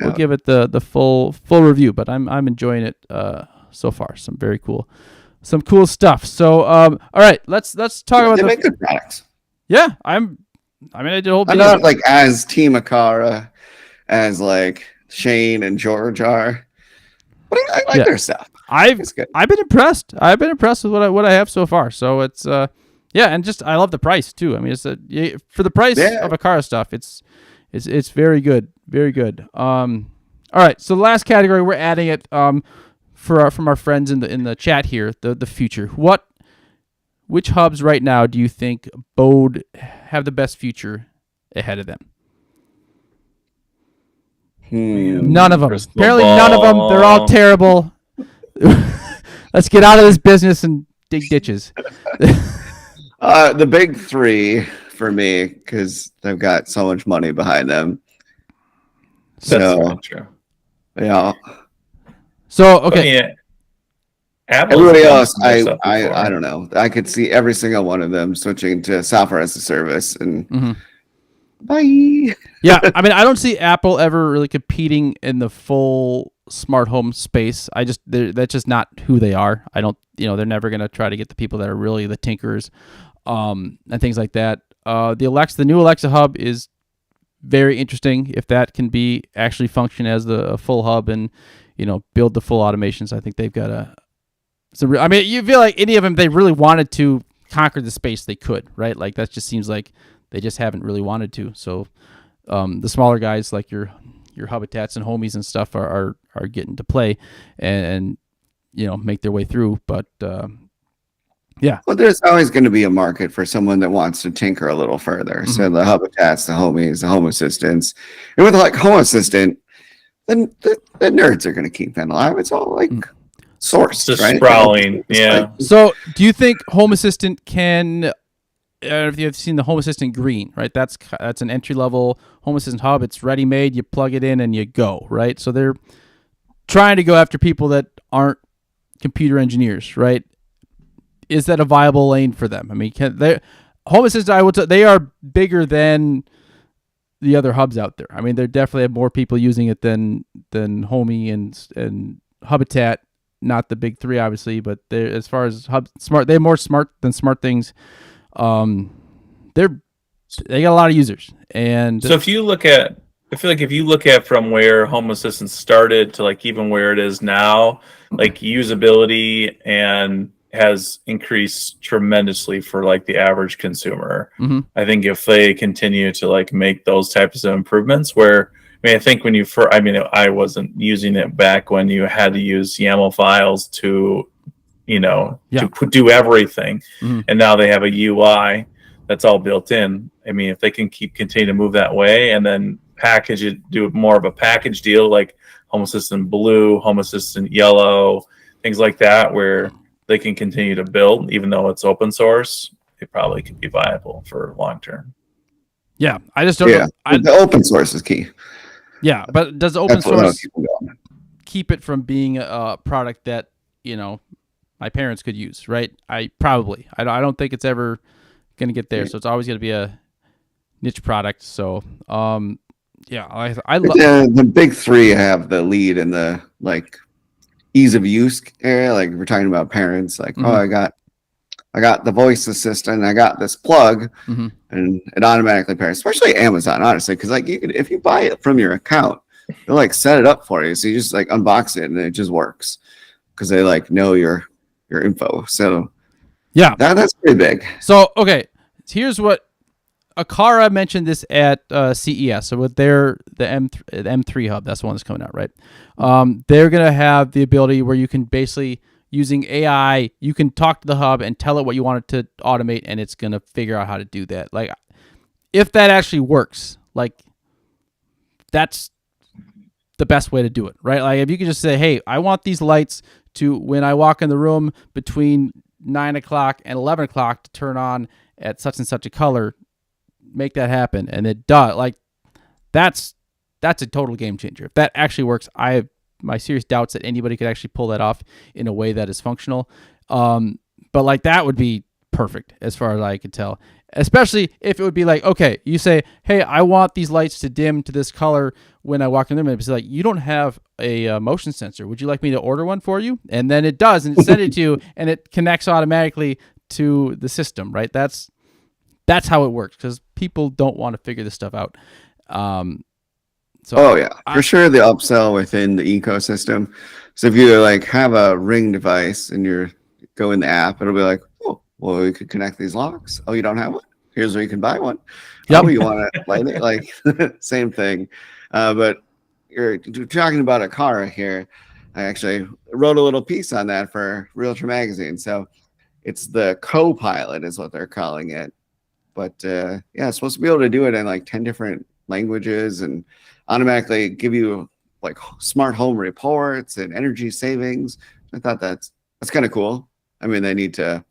we'll give it the full review. But I'm enjoying it so far. Some cool stuff. So all right, let's talk about. They make good products. Yeah, I did a whole. I'm not like as Team Akara as like Shane and George are, but I like their stuff. I've been impressed. I've been impressed with what I have so far. So it's and just I love the price too. I mean, it's for the price of Akara stuff, it's very good, very good. All right, so the last category we're adding it from our friends in the chat here, the future. Which hubs right now do you think bode have the best future ahead of them? None of them. Apparently none of them. They're all terrible. Let's get out of this business and dig ditches. The big three for me, because they've got so much money behind them. That's true. Yeah. So okay. Everybody else, I don't know. I could see every single one of them switching to software as a service, and bye. Yeah, I mean, I don't see Apple ever really competing in the full smart home space. That's just not who they are. I don't, they're never gonna try to get the people that are really the tinkerers, and things like that. The new Alexa hub is very interesting. If that can be actually function as a full hub and build the full automations, I think they've got you feel like any of them, they really wanted to conquer the space, they could, right? Like that just seems like they just haven't really wanted to. So the smaller guys like your Habitats and Homies and stuff are getting to play and make their way through. But yeah. Well, there's always going to be a market for someone that wants to tinker a little further. Mm-hmm. So the Habitats, the Homies, the Home Assistants, and with like Home Assistant, then the nerds are going to keep that alive. It's all like sourced, just right? sprawling. Yeah. So do you think Home Assistant can? If you've seen the Home Assistant Green, right? That's an entry level Home Assistant hub. It's ready made. You plug it in and you go, right? So they're trying to go after people that aren't computer engineers, right? Is that a viable lane for them? I mean, Home Assistant? I would say they are bigger than the other hubs out there. I mean, they definitely have more people using it than Homey and Habitat. Not the big three, obviously, but they're, as far as they're more smart than Smart Things. They got a lot of users, and so if you look at, I feel like if you look at from where Home Assistant started to like even where it is now, like usability and has increased tremendously for like the average consumer. Mm-hmm. I think if they continue to like make those types of improvements, where I think when I wasn't using it back when you had to use YAML files to to do everything. Mm-hmm. And now they have a UI that's all built in. I mean, if they can continue to move that way and then package it, do more of a package deal like Home Assistant Blue, Home Assistant Yellow, things like that, where they can continue to build, even though it's open source, it probably could be viable for long term. Yeah, I just don't know. The open source is key. Yeah, but does the open source keep it from being a product that, my parents could use, right? I don't think it's ever going to get there. So it's always going to be a niche product. So, the big three have the lead in the like ease of use area. Like we're talking about parents, like, mm-hmm. I got the voice assistant, I got this plug, mm-hmm. and it automatically pairs, especially Amazon, honestly. Cause like if you buy it from your account, they'll like set it up for you. So you just like unbox it and it just works. Cause they like know your info. So yeah, that's pretty big. So, okay. Here's what Akara mentioned this at CES. So with the M3 hub, that's the one that's coming out, right? They're going to have the ability where you can basically, using AI, you can talk to the hub and tell it what you want it to automate, and it's going to figure out how to do that. Like, if that actually works, like, that's the best way to do it, right? Like, if you can just say, hey, I want these lights to, when I walk in the room between 9 o'clock and 11 o'clock, to turn on at such and such a color, make that happen. And it does. Like, that's a total game changer. If that actually works, I have my serious doubts that anybody could actually pull that off in a way that is functional. But like that would be perfect as far as I could tell. Especially if it would be like, okay, you say, hey, I want these lights to dim to this color when I walk in the room. It's like, you don't have a motion sensor. Would you like me to order one for you? And then it does, and it sends it to you, and it connects automatically to the system, right? That's how it works, because people don't want to figure this stuff out. For sure, the upsell within the ecosystem. So if you like have a Ring device and you're go in the app, it'll be like, oh, well, we could connect these locks. Oh, you don't have one? Here's where you can buy one. Yep. Oh, you want to light it? Like same thing. But you're talking about a car here. I actually wrote a little piece on that for Realtor Magazine. So it's the co-pilot is what they're calling it. But it's supposed to be able to do it in like 10 different languages and automatically give you like smart home reports and energy savings. I thought that's kind of cool. I mean, they need to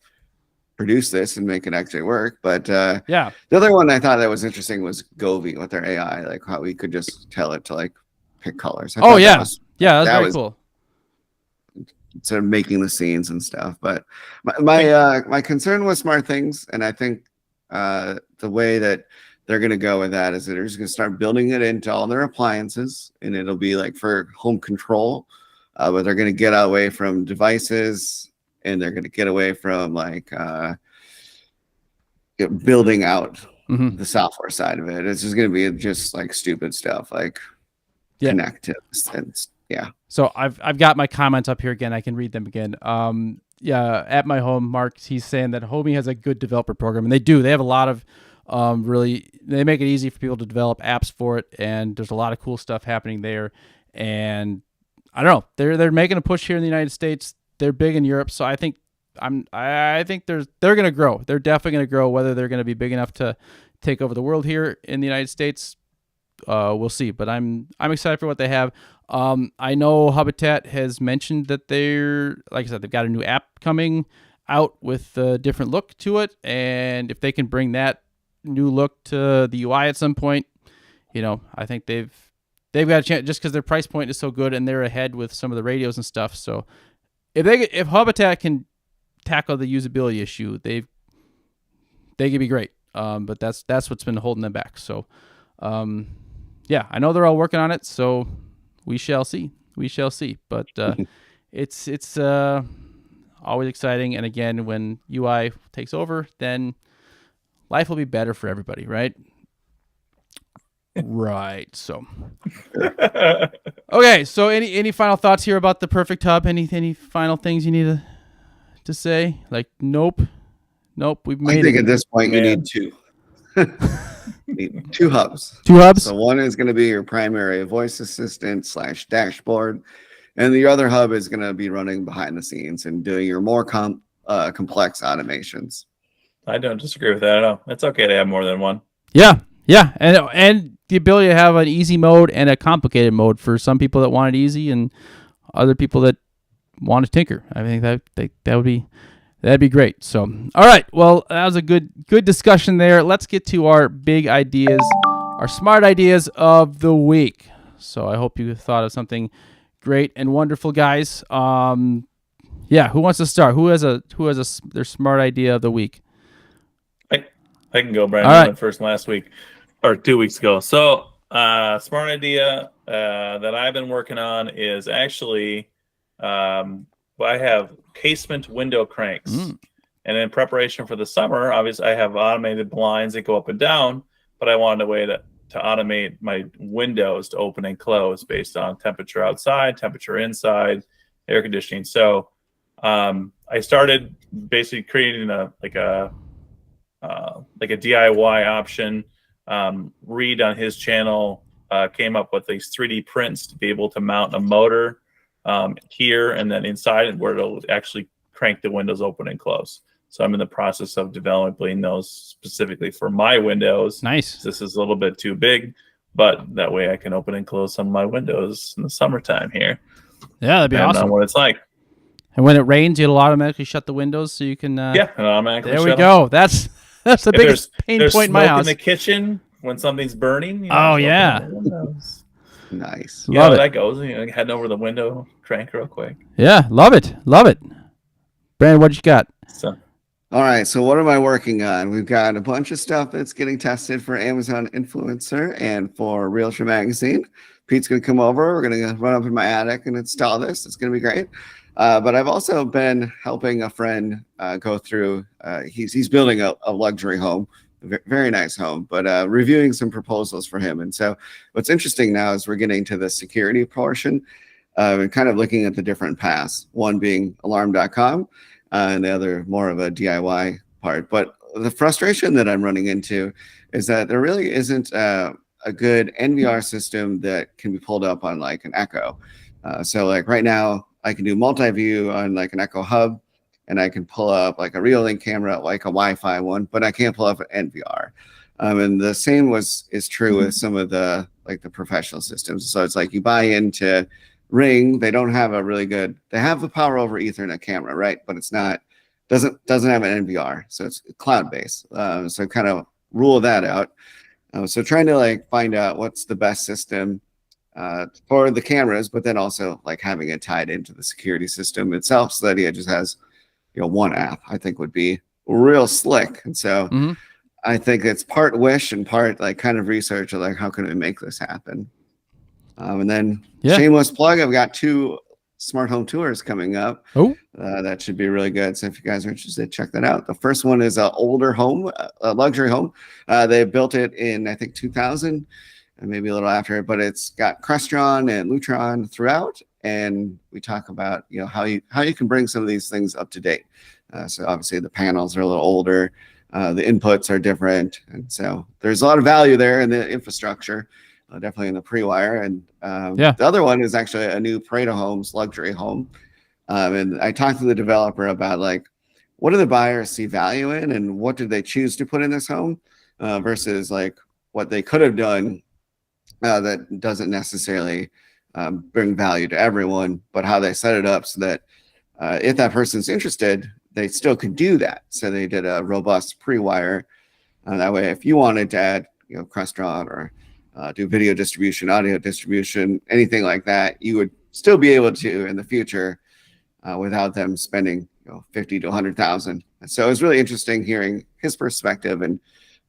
produce this and make it actually work. But the other one I thought that was interesting was Govee with their AI, like how we could just tell it to like pick colors. That was very cool. Instead of making the scenes and stuff. But my concern with smart things, and I think the way that they're going to go with that is that they're just going to start building it into all their appliances, and it'll be like for home control. But they're going to get away from devices, and they're going to get away from like building out the software side of it. It's just going to be just like stupid stuff like connect to and So I've got my comments up here again. I can read them again. At my home, Mark, he's saying that Homey has a good developer program, and they do. They have a lot of they make it easy for people to develop apps for it, and there's a lot of cool stuff happening there. And I don't know, they're making a push here in the United States. They're big in Europe, so I think they're going to grow. They're definitely going to grow. Whether they're going to be big enough to take over the world here in the United States, we'll see. But I'm excited for what they have. I know Habitat has mentioned that like I said, they've got a new app coming out with a different look to it, and if they can bring that new look to the UI at some point, I think they've got a chance, just because their price point is so good and they're ahead with some of the radios and stuff. So if Habitat can tackle the usability issue, they could be great. But that's what's been holding them back. So I know they're all working on it, so we shall see. But it's always exciting. And again, when UI takes over, then life will be better for everybody, right? Right. So, okay. So, any final thoughts here about the Perfect Hub? Any final things you need to say? Like, nope. We've made. I think at this point you need two. Two hubs. Two hubs. So one is going to be your primary voice assistant / dashboard, and the other hub is going to be running behind the scenes and doing your more complex automations. I don't disagree with that at all. It's okay to have more than one. Yeah, and the ability to have an easy mode and a complicated mode for some people that want it easy, and other people that want to tinker. I think that'd be great. So, all right. Well, that was a good discussion there. Let's get to our big ideas, our smart ideas of the week. So I hope you thought of something great and wonderful, guys. Who wants to start? Who has their smart idea of the week? I can go, Brian. I went first last week or 2 weeks ago. So, smart idea that I've been working on is actually, I have casement window cranks, and in preparation for the summer, obviously I have automated blinds that go up and down, but I wanted a way to automate my windows to open and close based on temperature outside, temperature inside, air conditioning. So, I started basically creating a DIY option. Reed on his channel came up with these 3D prints to be able to mount a motor here and then inside, where it'll actually crank the windows open and close. So I'm in the process of developing those specifically for my windows. Nice. This is a little bit too big, but that way I can open and close some of my windows in the summertime here. Yeah, that'd be awesome. On what it's like. And when it rains, it'll automatically shut the windows so you can. It automatically. There we go. That's the biggest pain point in my house. In the kitchen when something's burning. Oh yeah. Nice. You know how that goes. Heading over the window, crank real quick. Yeah, love it. Brandon, what you got? So, all right. So what am I working on? We've got a bunch of stuff that's getting tested for Amazon Influencer and for Realtor Magazine. Pete's going to come over. We're going to run up in my attic and install this. It's going to be great. But I've also been helping a friend go through. He's building a luxury home, a very nice home, but reviewing some proposals for him. And so what's interesting now is we're getting to the security portion and kind of looking at the different paths, one being alarm.com and the other more of a DIY part. But the frustration that I'm running into is that there really isn't a good NVR system that can be pulled up on like an Echo. So like right now I can do multi-view on like an Echo Hub, and I can pull up like a Reolink camera, like a Wi-Fi one, but I can't pull up an NVR. And the same is true with some of the like the professional systems. So it's like you buy into Ring, they don't have a really good. They have the power over Ethernet camera, right? But it's not doesn't have an NVR, so it's cloud based. So kind of rule that out. So trying to like find out what's the best system for the cameras, but then also like having it tied into the security system itself, so that it just has one app, I think would be real slick. And so I think it's part wish and part like kind of research of like how can we make this happen. And then shameless plug, I've got 2 smart home tours coming up. That should be really good. So if you guys are interested, check that out. The first one is an older home, a luxury home. They built it in, I think, 2000 and maybe a little after, but it's got Crestron and Lutron throughout. And we talk about, how you can bring some of these things up to date. So obviously the panels are a little older. The inputs are different. And so there's a lot of value there in the infrastructure. Definitely in the pre-wire. And the other one is actually a new Pareto Homes luxury home. And I talked to the developer about like, what do the buyers see value in and what did they choose to put in this home versus like what they could have done that doesn't necessarily bring value to everyone, but how they set it up so that if that person's interested, they still could do that. So they did a robust pre-wire. That way, if you wanted to add, Crestron or do video distribution, audio distribution, anything like that, you would still be able to in the future without them spending 50 to 100,000. So it was really interesting hearing his perspective and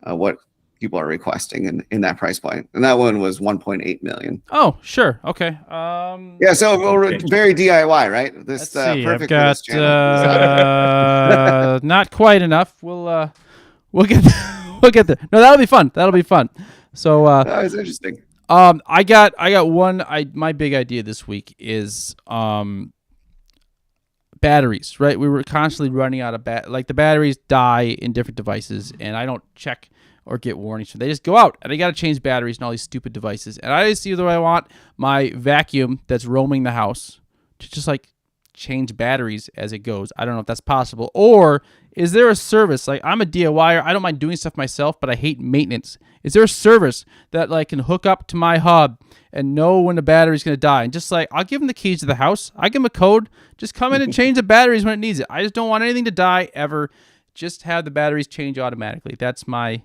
what people are requesting in that price point. And that one was 1.8 million. Oh, sure. Okay. So we're very DIY, right? This perfect for this channel. Not quite enough. We'll get there. No, that'll be fun. So that was interesting. I got one. My big idea this week is batteries. Right, we were constantly running out of like the batteries die in different devices, and I don't check or get warnings, so they just go out, and I got to change batteries and all these stupid devices. And I just either I want my vacuum that's roaming the house to just like change batteries as it goes. I don't know if that's possible, or is there a service like I'm a DIYer? I don't mind doing stuff myself, but I hate maintenance. Is there a service that like can hook up to my hub and know when the battery's going to die? And just like, I'll give them the keys to the house. I give them a code. Just come in and change the batteries when it needs it. I just don't want anything to die ever. Just have the batteries change automatically. That's my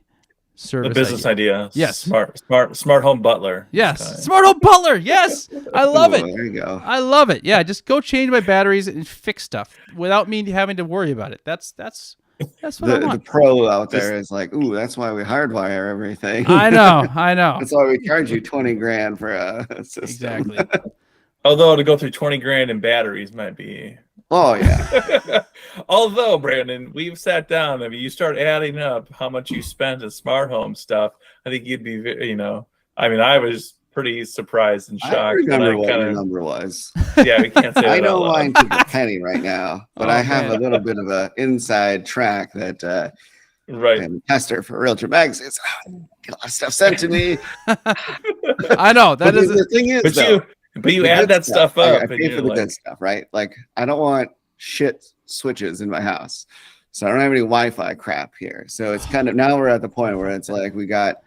service. The business idea. Yes. Smart home butler. Yes. Smart home butler. Yes. I love it. There you go. I love it. Yeah. Just go change my batteries and fix stuff without me having to worry about it. That's what I want. The pro out there is like, ooh, that's why we hardwire everything. I know. That's why we charge you $20,000 for a system. Exactly. Although to go through $20,000 in batteries might be. Oh yeah. Although Brandon, we've sat down. I mean, you start adding up how much you spent on smart home stuff. I think you'd be, I was pretty surprised and shocked. I remember what your number was. Yeah, we can't say that. I know mine to the penny right now, but I have a little bit of an inside track that I'm a tester for Realtor Magazine. So get a lot of stuff sent to me. I know that is the thing is, but you add that stuff up. I pay for the good stuff, right? Like I don't want shit switches in my house, so I don't have any Wi-Fi crap here. So it's kind of now we're at the point where it's like we got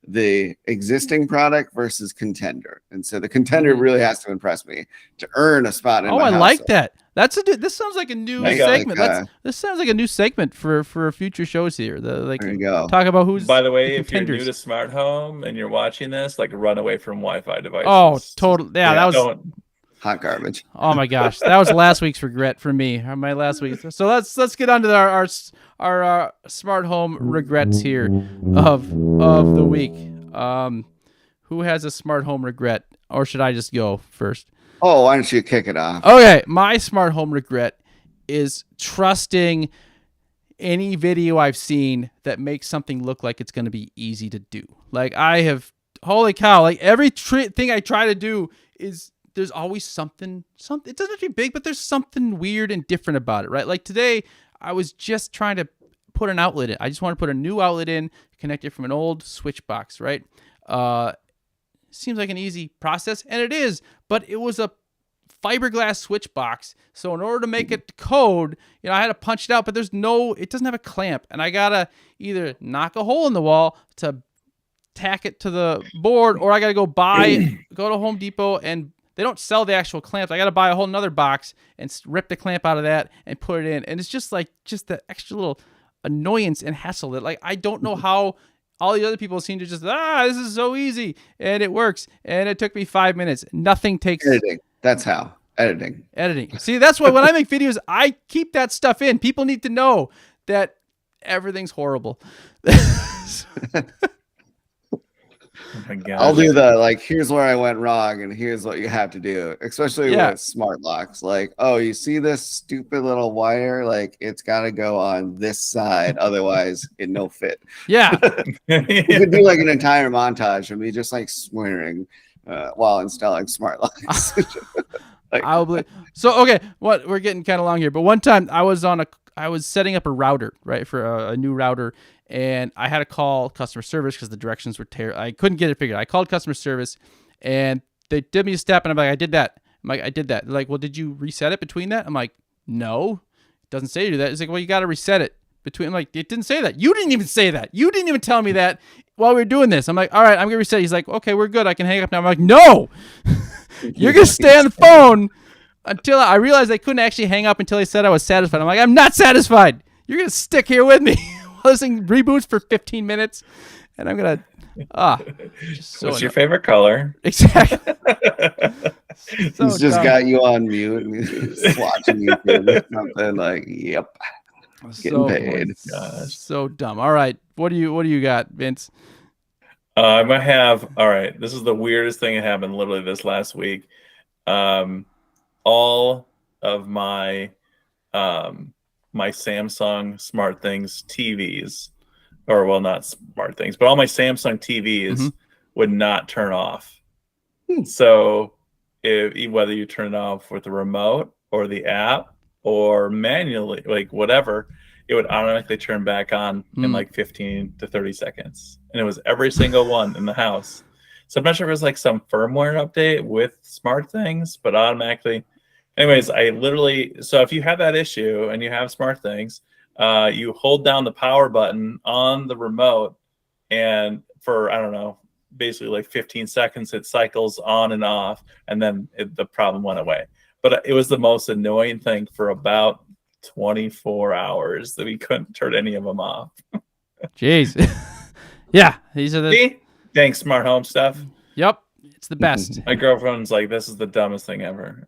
the existing product versus contender. And so the contender really has to impress me to earn a spot in my I household. like that. This sounds like a new segment. This sounds like a new segment for future shows here. There you go. Talk about who's. By the way, if you're new to smart home and you're watching this, like run away from Wi-Fi devices. Oh, totally. Yeah, that was hot garbage. Oh my gosh, that was last week's regret for me. My last week. So let's get on to our smart home regrets here of the week. Who has a smart home regret, or should I just go first? Oh, why don't you kick it off? Okay, my smart home regret is trusting any video I've seen that makes something look like it's going to be easy to do. Like holy cow, like every thing I try to do is there's always something, it doesn't have to be big, but there's something weird and different about it, right? Like today, I was just trying to put an outlet in. I just want to put a new outlet in, connect it from an old switch box, right? Seems like an easy process, and it is, but it was a fiberglass switch box. So in order to make it code, I had to punch it out, but it doesn't have a clamp, and I gotta either knock a hole in the wall to tack it to the board, or I gotta go to Home Depot, and they don't sell the actual clamps. I gotta buy a whole nother box and rip the clamp out of that and put it in, and it's just the extra little annoyance and hassle that I don't know how. All the other people seem to just, this is so easy, and it works. And it took me 5 minutes. Nothing takes... Editing. That's how. Editing. See, that's why when I make videos, I keep that stuff in. People need to know that everything's horrible. Oh my God. I'll do here's where I went wrong, and here's what you have to do, especially with smart locks. Like, oh, you see this stupid little wire? Like, it's got to go on this side, otherwise it no fit. Yeah. You could do an entire montage of me just swearing while installing smart locks. So, okay, we're getting kind of long here, but one time I was setting up a router, right, for a new router, and I had to call customer service because the directions were terrible. I couldn't get it figured out. I called customer service, and they did me a step, and I'm like, I did that. I did that. They're like, well, did you reset it between that? I'm like, no, it doesn't say to do that. It's like, well, you got to reset it between. I'm like, it didn't say that. You didn't even say that. You didn't even tell me that while we were doing this. I'm like, all right, I'm going to reset. He's like, okay, we're good. I can hang up now. I'm like, no, you're going to stay on the phone until I realized I couldn't actually hang up until he said I was satisfied. I'm like, I'm not satisfied. You're going to stick here with me while this thing reboots for 15 minutes. And I'm going to, what's your favorite color? Exactly. He's just got you on mute and he's watching you do something like, yep. Getting paid. Gosh. So dumb. All right. What do you got, Vince? I might have, all right. This is the weirdest thing that happened literally this last week. All of my my Samsung Smart Things TVs, or well, not Smart Things, but all my Samsung TVs would not turn off. So whether you turn it off with the remote or the app or manually, whatever, it would automatically turn back on in 15 to 30 seconds. And it was every single one in the house. So I'm not sure if it was some firmware update with Smart Things, but automatically. Anyways, so if you have that issue and you have Smart Things, you hold down the power button on the remote, and for, I don't know, basically 15 seconds, it cycles on and off, and then the problem went away. But it was the most annoying thing for about 24 hours that we couldn't turn any of them off. Jeez. Yeah. These are the... Dang smart home stuff. Yep. It's the best. My girlfriend's like, this is the dumbest thing ever.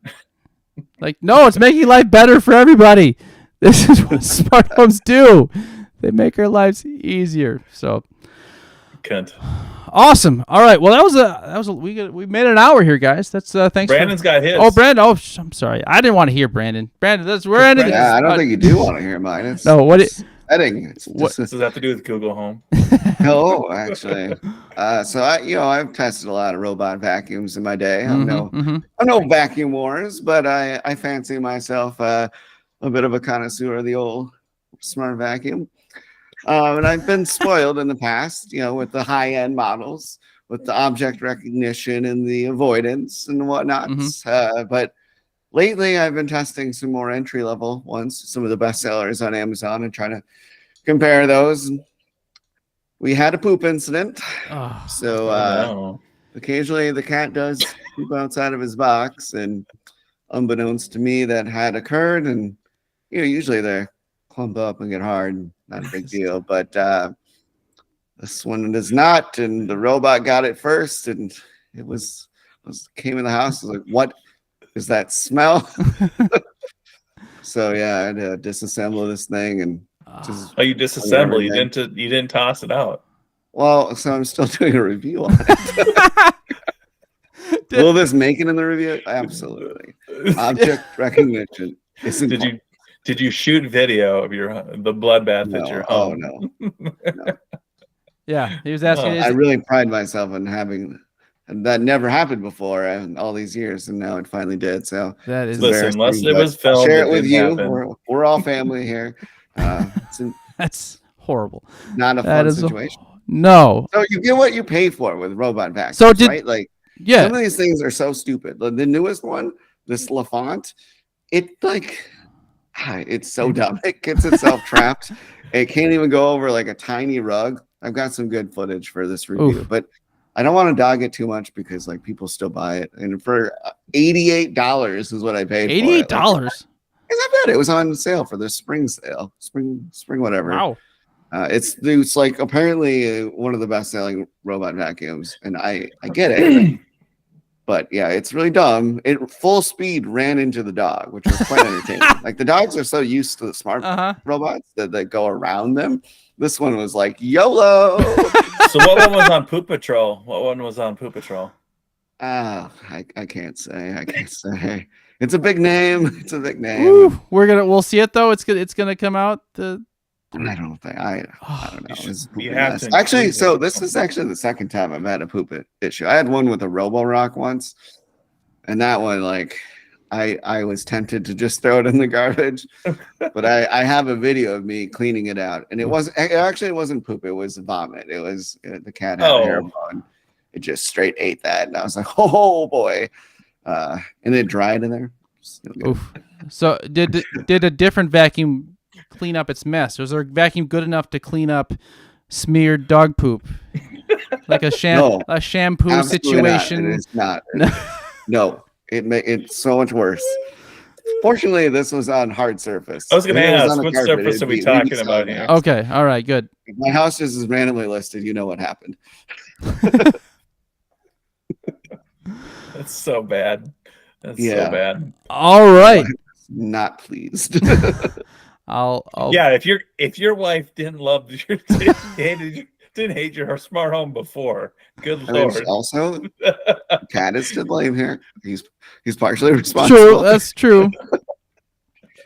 No, it's making life better for everybody. This is what smart homes do. They make our lives easier. So... Couldn't. Awesome. All right. Well, we made an hour here, guys. That's thanks. Brandon's got his. Oh, Brandon. Oh, I'm sorry. I didn't want to hear Brandon. Brandon, we're ending. Yeah, I don't think you do want to hear mine. It's, no. What? Setting. What does that have to do with Google Home? No, actually. So I've tested a lot of robot vacuums in my day. I'm no vacuum wars, but I fancy myself a bit of a connoisseur of the old smart vacuum. And I've been spoiled in the past, with the high-end models, with the object recognition and the avoidance and whatnot. But lately, I've been testing some more entry-level ones, some of the best sellers on Amazon, and trying to compare those. we had a poop incident. Oh, So no. occasionally the cat does poop outside of his box, and unbeknownst to me, that had occurred. And usually they clump up and get hard, not a big deal. But this one does not, and the robot got it first, and it came in the house. I was like, "What is that smell?" So yeah, I had to disassemble this thing and just. You disassemble. You didn't toss it out. Well, so I'm still doing a review on it. Will this make it in the review? Absolutely. Object recognition. Did you shoot video of the bloodbath at your home? Oh no. Yeah, he was asking. I really pride myself in having. And that never happened before in all these years, and now it finally did. So that is unless it was filmed, I'll share it with you. We're all family here. That's horrible. Not a fun situation. No. So you get what you pay for with robot vacuums, right? Like, some of these things are so stupid. The newest one, this Lafont, it's so dumb. It gets itself trapped. It can't even go over like a tiny rug. I've got some good footage for this review, but I don't want to dog it too much because like people still buy it. And for $88 is what I paid. $88. It's not bad. It was on sale for the spring sale, spring whatever. Wow. It's like apparently one of the best selling robot vacuums, and I get it. But yeah, it's really dumb. It full speed ran into the dog, which was quite entertaining. Like the dogs are so used to the smart robots that they go around them. This one was like YOLO. So what one was on Poop Patrol? I can't say. It's a big name. Woo. We'll see it though. It's gonna come out. I don't think. I don't know. You have to actually, so this is actually the second time I've had a poop issue. I had one with a Roborock once, and that one, like, I was tempted to just throw it in the garbage, but I have a video of me cleaning it out, and it wasn't poop. It was vomit. It was the cat had a hair bone. It just straight ate that, and I was like, oh boy, and it dried in there. Oof. So did a different vacuum clean up its mess? Was our vacuum good enough to clean up smeared dog poop, like a shampoo situation? Not. It is not. No, it's so much worse. Fortunately, this was on hard surface. I was going to ask, what surface are we talking about here? Okay, all right, good. If my house just is randomly listed, you know what happened. That's so bad. So bad. All right. Not pleased. Yeah, if your wife didn't hate your smart home before, good Lord. Also, Cat is to blame here. He's partially responsible. True, that's true.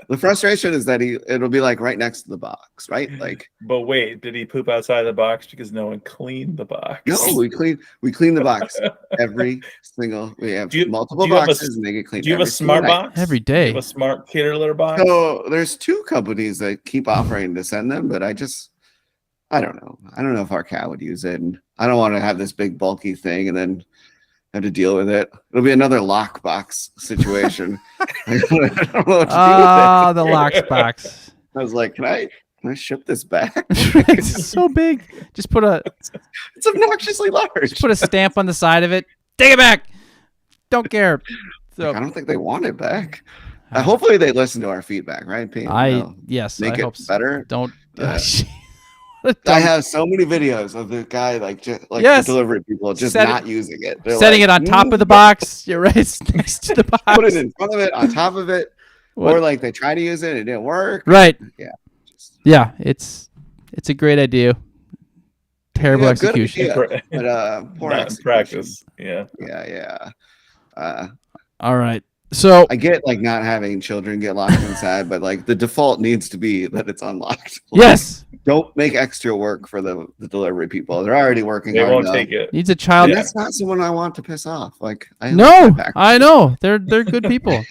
The frustration is that it'll be like right next to the box, right? Like, but wait, did he poop outside the box because no one cleaned the box? No, we clean the box every single. We have multiple boxes, and they get cleaned. Do you have a smart box every day? Do you have a smart kitty litter box? So there's 2 companies that keep offering to send them, but I don't know. I don't know if our cat would use it, and I don't want to have this big bulky thing and then have to deal with it. It'll be another lockbox situation. I don't know what to do with it. The lockbox. I was like, can I ship this back? It's so big. Just it's obnoxiously large. Just put a stamp on the side of it. Take it back. Don't care. So I don't think they want it back. Hopefully they listen to our feedback, right, Pete? Yes, make I hope so. Better. Don't. I have so many videos of the guy the delivery people not using it. They're setting it on top of the box. You're right, it's next to the box. Put it in front of it, on top of it, or like they try to use it, it didn't work. Right. Yeah. Yeah, it's a great idea. Terrible execution. Idea, but poor execution. Practice. Yeah. All right. So I get like not having children get locked inside, but like the default needs to be that it's unlocked. Yes. Don't make extra work for the delivery people. They're already working. They won't take it. Needs a child. That's not someone I want to piss off. Like I know they're good people.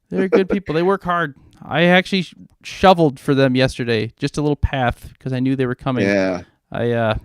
They're good people. They work hard. I actually shoveled for them yesterday, just a little path because I knew they were coming. Yeah. I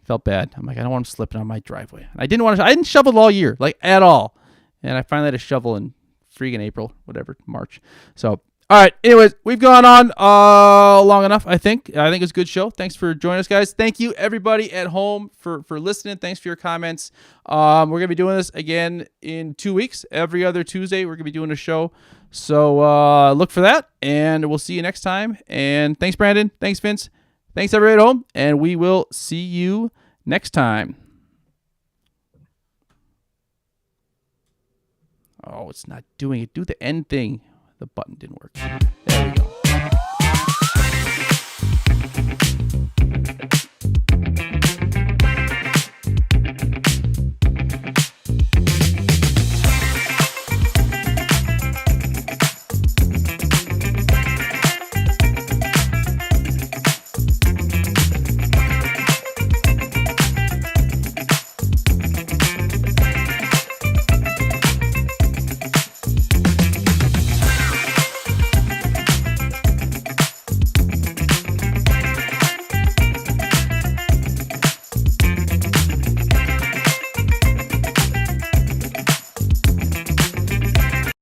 felt bad. I'm like, I don't want them slipping on my driveway. I didn't shovel all year, like at all. And I finally had a shovel in freaking April, whatever, March. So, All right. Anyways, we've gone on long enough, I think. I think it's a good show. Thanks for joining us, guys. Thank you, everybody at home, for listening. Thanks for your comments. We're going to be doing this again in 2 weeks. Every other Tuesday, we're going to be doing a show. So look for that, and we'll see you next time. And thanks, Brandon. Thanks, Vince. Thanks, everybody at home, and we will see you next time. Oh, it's not doing it. Do the end thing. The button didn't work.